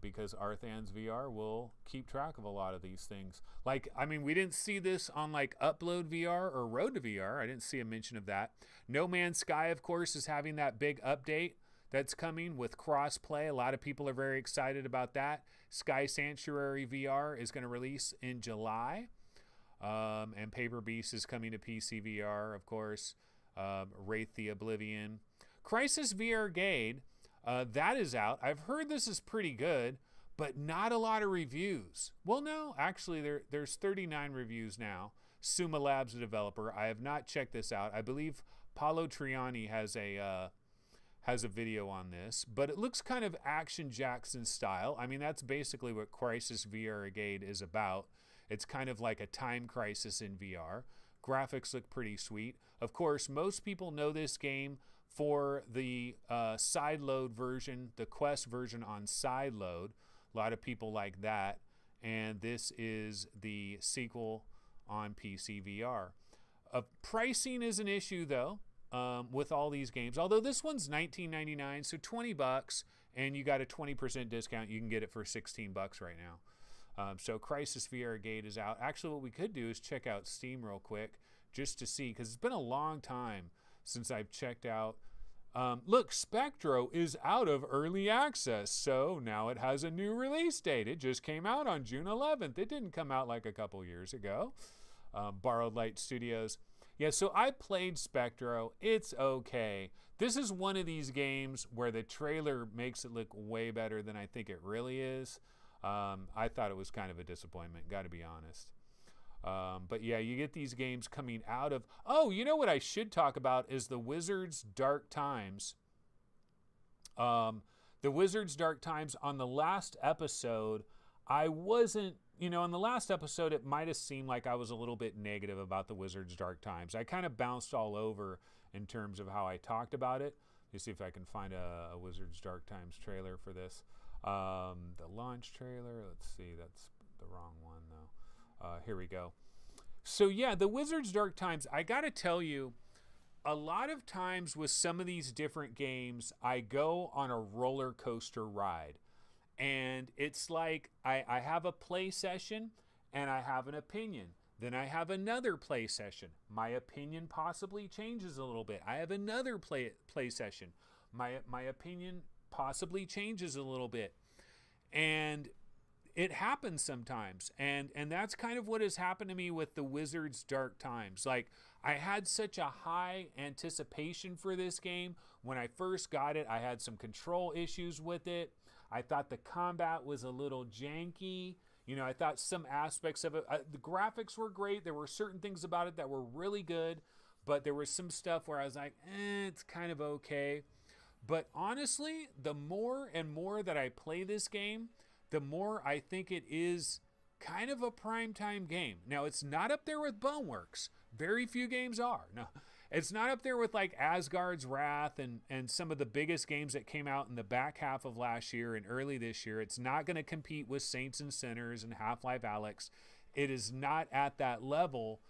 Because Arthan's VR will keep track of a lot of these things. Like, I mean, we didn't see this on like Upload VR or Road to VR. I didn't see a mention of that. No Man's Sky, of course, is having that big update. that's coming with cross-play. A lot of people are very excited about that. Sky Sanctuary VR is going to release in July. And Paper Beast is coming to PC VR, of course. Wraith the Oblivion. Crisis VR Gate, that is out. I've heard this is pretty good, but not a lot of reviews. Well, no, actually, there's 39 reviews now. Suma Labs, the developer. I have not checked this out. I believe Paolo Triani has a video on this, but it looks kind of Action Jackson style. I mean, that's basically what Crisis VR Gate is about. It's kind of like a time crisis in VR. Graphics look pretty sweet. Of course, most people know this game for the sideload version, the Quest version on sideload. A lot of people like that. And this is the sequel on PC VR. Pricing is an issue, though, with all these games. Although this one's $19.99, so $20, and you got a 20% discount. You can get it for $16 right now. So Crisis VR Gate is out. Actually, what we could do is check out Steam real quick just to see, because it's been a long time since I've checked out. Look, Spectro is out of early access, so now it has a new release date. It just came out on June 11th. It didn't come out like a couple years ago. Borrowed Light Studios. Yeah, so I played Spectro. It's okay. This is one of these games where the trailer makes it look way better than I think it really is. I thought it was kind of a disappointment, got to be honest. But yeah, you get these games coming out of... Oh, you know what I should talk about is the Wizards Dark Times. The Wizards Dark Times, on the last episode, I wasn't... You know, in the last episode, it might have seemed like I was a little bit negative about the Wizards Dark Times. I kind of bounced all over in terms of how I talked about it. Let me see if I can find a Wizards Dark Times trailer for this. The launch trailer, let's see, that's the wrong one though. Here we go. So yeah, the Wizards Dark Times, I gotta tell you, a lot of times with some of these different games, I go on a roller coaster ride. And it's like I have a play session and I have an opinion. Then I have another play session. My opinion possibly changes a little bit. I have another play session. My opinion possibly changes a little bit. And it happens sometimes. And that's kind of what has happened to me with the Wizards Dark Times. Like, I had such a high anticipation for this game. When I first got it, I had some control issues with it. I thought the combat was a little janky. You know, I thought some aspects of it, the graphics were great. There were certain things about it that were really good, but there was some stuff where I was like, it's kind of okay. But honestly, the more and more that I play this game, the more I think it is kind of a primetime game. Now, it's not up there with Boneworks. Very few games are. No, it's not up there with like Asgard's Wrath and some of the biggest games that came out in the back half of last year and early this year. It's not going to compete with Saints and Sinners and Half-Life Alyx. It is not at that level,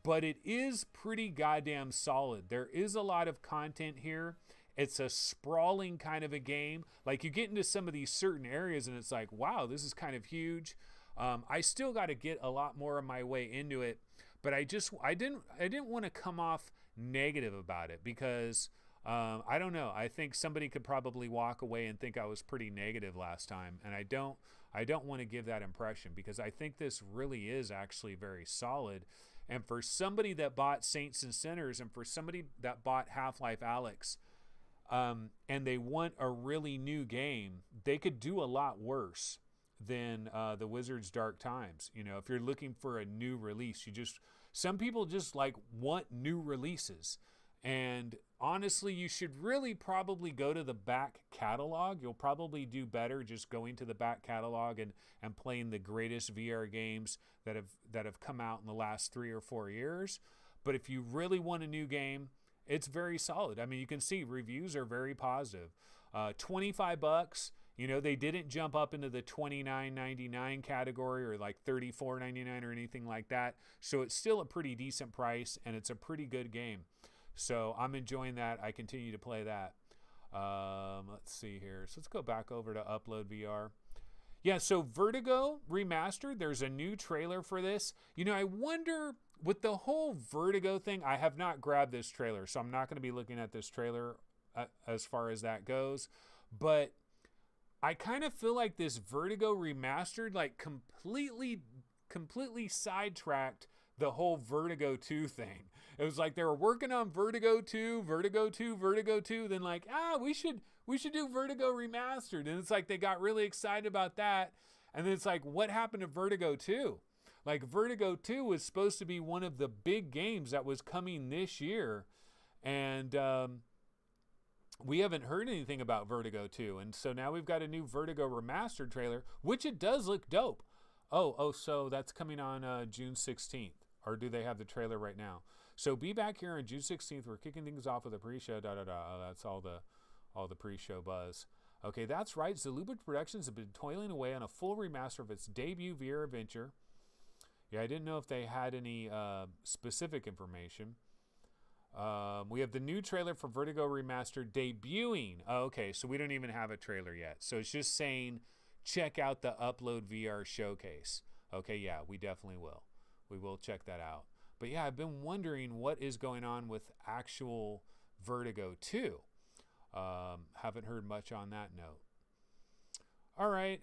but it is pretty goddamn solid. There is a lot of content here. It's a sprawling kind of a game. Like, you get into some of these certain areas and it's like, wow, this is kind of huge. I still got to get a lot more of my way into it, but I didn't want to come off negative about it because I don't know. I think somebody could probably walk away and think I was pretty negative last time, and I don't want to give that impression because I think this really is actually very solid. And for somebody that bought Saints and Sinners and for somebody that bought Half-Life Alyx, and they want a really new game, they could do a lot worse than the Wizards Dark Times. You know, if you're looking for a new release, some people just like want new releases. And honestly, you should really probably go to the back catalog. You'll probably do better just going to the back catalog and playing the greatest VR games that have come out in the last 3 or 4 years. But if you really want a new game, it's very solid. I mean, you can see reviews are very positive. $25. You know, they didn't jump up into the $29.99 category or like $34.99 or anything like that. So it's still a pretty decent price and it's a pretty good game. So I'm enjoying that. I continue to play that. Let's see here. So let's go back over to Upload VR. Yeah, so Vertigo Remastered, there's a new trailer for this. You know, I wonder, with the whole Vertigo thing, I have not grabbed this trailer, so I'm not going to be looking at this trailer as far as that goes. But I kind of feel like this Vertigo Remastered like completely sidetracked the whole Vertigo 2 thing. It was like they were working on Vertigo 2, then like, we should do Vertigo Remastered. And it's like they got really excited about that. And then it's like, what happened to Vertigo 2? Like Vertigo 2 was supposed to be one of the big games that was coming this year. And we haven't heard anything about Vertigo 2. And so now we've got a new Vertigo Remastered trailer, which it does look dope. Oh, so that's coming on June 16th. Or do they have the trailer right now? So be back here on June 16th. We're kicking things off with a pre-show. Oh, that's all the pre-show buzz. Okay, that's right. Zaluba Productions have been toiling away on a full remaster of its debut VR adventure. Yeah, I didn't know if they had any specific information. We have the new trailer for Vertigo Remastered debuting. Oh, okay, so we don't even have a trailer yet. So it's just saying, check out the Upload VR showcase. Okay, yeah, we definitely will. We will check that out. But yeah, I've been wondering what is going on with actual Vertigo 2. Haven't heard much on that note. All right.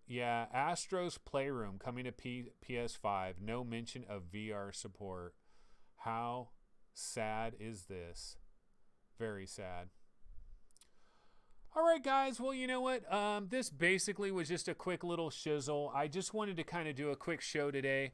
Yeah, Astro's Playroom coming to PS5. No mention of VR support. How sad is this? Very sad. All right, guys. Well, you know what? This basically was just a quick little shizzle. I just wanted to kind of do a quick show today.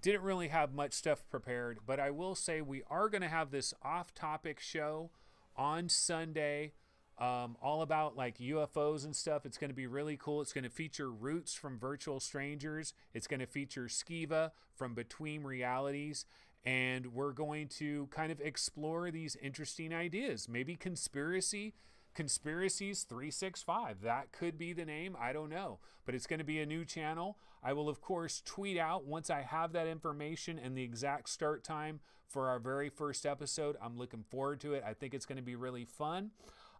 Didn't really have much stuff prepared, but I will say we are going to have this off-topic show on Sunday, all about like UFOs and stuff. It's going to be really cool. It's going to feature Roots from Virtual Strangers. It's going to feature Skiva from Between Realities. And we're going to kind of explore these interesting ideas. Maybe Conspiracies 365. That could be the name. I don't know. But it's going to be a new channel. I will, of course, tweet out once I have that information and the exact start time for our very first episode. I'm looking forward to it. I think it's going to be really fun.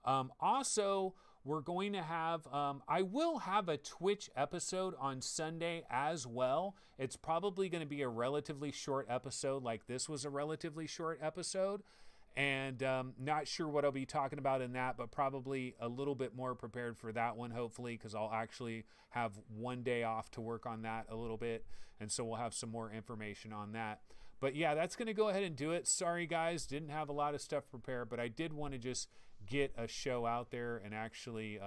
Also, we're going to have, I will have a Twitch episode on Sunday as well. It's probably going to be a relatively short episode, like this was a relatively short episode. And not sure what I'll be talking about in that, but probably a little bit more prepared for that one, hopefully, because I'll actually have one day off to work on that a little bit. And so we'll have some more information on that. But yeah, that's going to go ahead and do it. Sorry, guys, didn't have a lot of stuff prepared, but I did want to just get a show out there and actually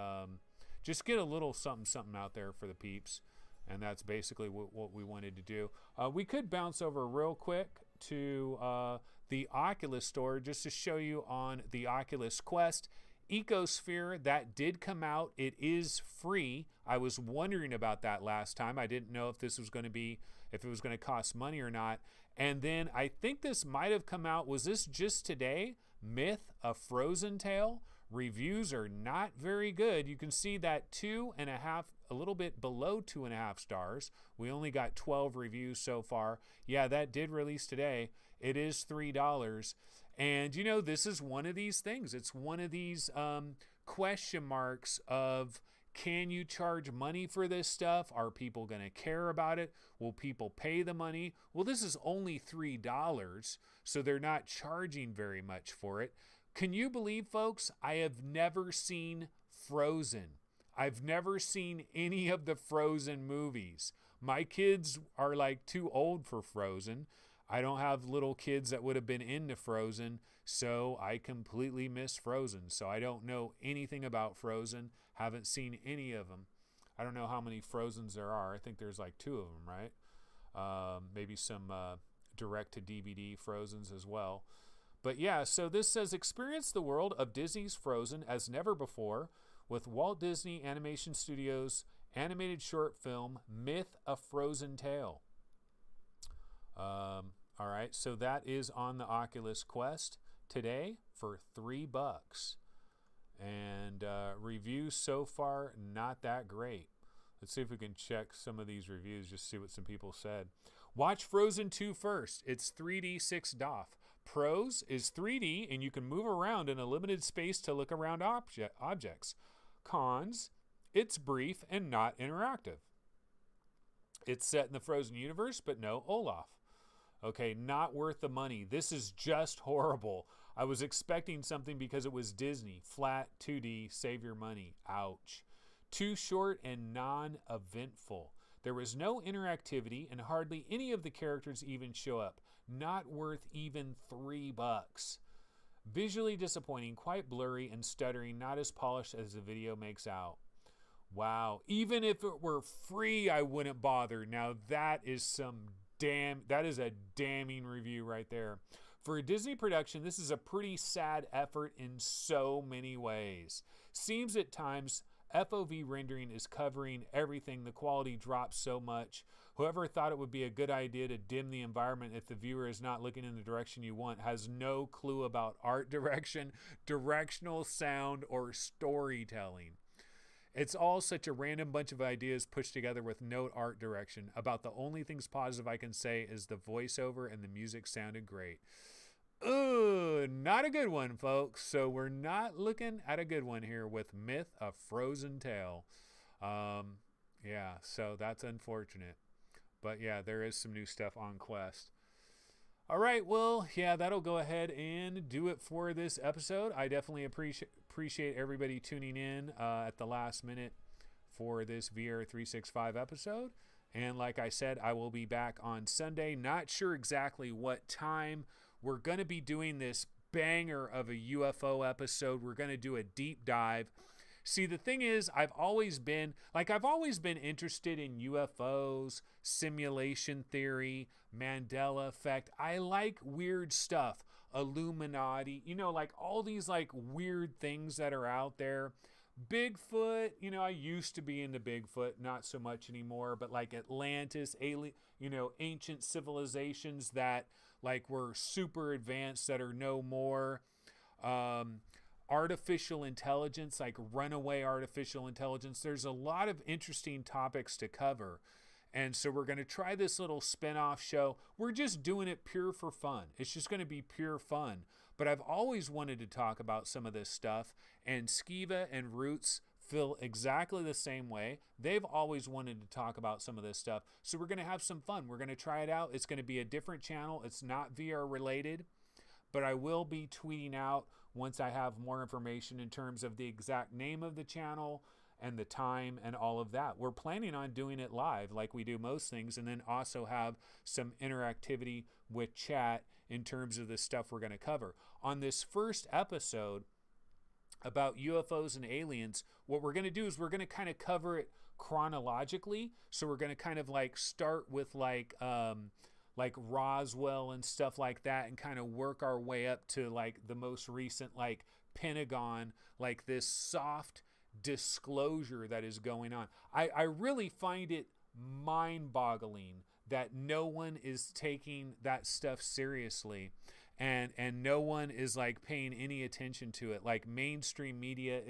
just get a little something out there for the peeps. And that's basically what we wanted to do. We could bounce over real quick to the Oculus store just to show you on the Oculus Quest. Ecosphere, that did come out. It is free. I was wondering about that last time. I didn't know if this was going to be, if it was going to cost money or not. And then I think this might have come out. Was this just today? Myth, A Frozen Tale. Reviews are not very good. You can see that 2.5, a little bit below 2.5 stars. We only got 12 reviews so far. Yeah, that did release today. It is $3. And, you know, this is one of these things. It's one of these question marks of, can you charge money for this stuff? Are people going to care about it? Will people pay the money? Well, this is only $3, so they're not charging very much for it. Can you believe, folks, I have never seen Frozen. I've never seen any of the Frozen movies. My kids are like too old for Frozen. I don't have little kids that would have been into Frozen, so I completely miss Frozen. So I don't know anything about Frozen, haven't seen any of them. I don't know how many Frozens there are. I think there's like 2 of them, right? Maybe some direct-to-DVD Frozens as well. But yeah, so this says, experience the world of Disney's Frozen as never before with Walt Disney Animation Studios' animated short film, Myth, A Frozen Tale. All right, so that is on the Oculus Quest today for $3. And reviews so far, not that great. Let's see if we can check some of these reviews, just see what some people said. Watch Frozen 2 first. It's 3D 6DoF. Pros is 3D and you can move around in a limited space to look around objects. Cons, it's brief and not interactive. It's set in the Frozen universe, but no Olaf. Okay, not worth the money. This is just horrible. I was expecting something because it was Disney. Flat, 2D, save your money. Ouch. Too short and non-eventful. There was no interactivity and hardly any of the characters even show up. Not worth even $3. Visually disappointing, quite blurry and stuttering, not as polished as the video makes out. Wow. Even if it were free, I wouldn't bother. Now that is a damning review right there. For a Disney production, this is a pretty sad effort in so many ways. Seems at times FOV rendering is covering everything. The quality drops so much. Whoever thought it would be a good idea to dim the environment if the viewer is not looking in the direction you want has no clue about art direction, directional sound, or storytelling. It's all such a random bunch of ideas pushed together with no art direction. About the only things positive I can say is the voiceover and the music sounded great. Ooh, not a good one, folks. So we're not looking at a good one here with Myth: A Frozen Tale. Yeah, so that's unfortunate. But yeah, there is some new stuff on Quest. All right, well, yeah, that'll go ahead and do it for this episode. I definitely appreciate everybody tuning in at the last minute for this VR365 episode. And like I said, I will be back on Sunday. Not sure exactly what time. We're going to be doing this banger of a UFO episode. We're going to do a deep dive. See, the thing is, I've always been interested in UFOs, simulation theory, Mandela effect. I like weird stuff, Illuminati, like all these like weird things that are out there. Bigfoot, I used to be into Bigfoot, not so much anymore, but like Atlantis, ancient civilizations that like were super advanced that are no more. Artificial intelligence, like runaway artificial intelligence. There's a lot of interesting topics to cover. And so we're going to try this little spin-off show. We're just doing it pure for fun. It's just going to be pure fun. But I've always wanted to talk about some of this stuff. And Skiva and Roots feel exactly the same way. They've always wanted to talk about some of this stuff. So we're going to have some fun. We're going to try it out. It's going to be a different channel. It's not VR related. But I will be tweeting out once I have more information in terms of the exact name of the channel and the time and all of that. We're planning on doing it live like we do most things, and then also have some interactivity with chat in terms of the stuff we're going to cover. On this first episode about UFOs and aliens, what we're going to do is we're going to kind of cover it chronologically. So we're going to kind of like start with like Roswell and stuff like that, and kind of work our way up to like the most recent like Pentagon, like this soft disclosure that is going on. I really find it mind-boggling that no one is taking that stuff seriously, and no one is like paying any attention to it. Like mainstream media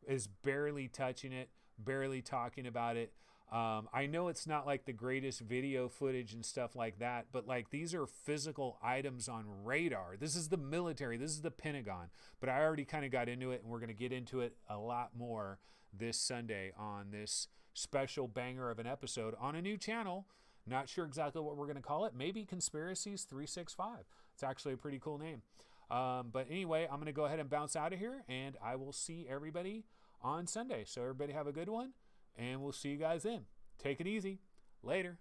is barely touching it, barely talking about it. I know it's not like the greatest video footage and stuff like that, but like these are physical items on radar. This is the military. This is the Pentagon. But I already kind of got into it, and we're going to get into it a lot more this Sunday on this special banger of an episode on a new channel. Not sure exactly what we're going to call it. Maybe Conspiracies 365. It's actually a pretty cool name. But anyway, I'm going to go ahead and bounce out of here, and I will see everybody on Sunday. So everybody have a good one. And we'll see you guys then. Take it easy. Later.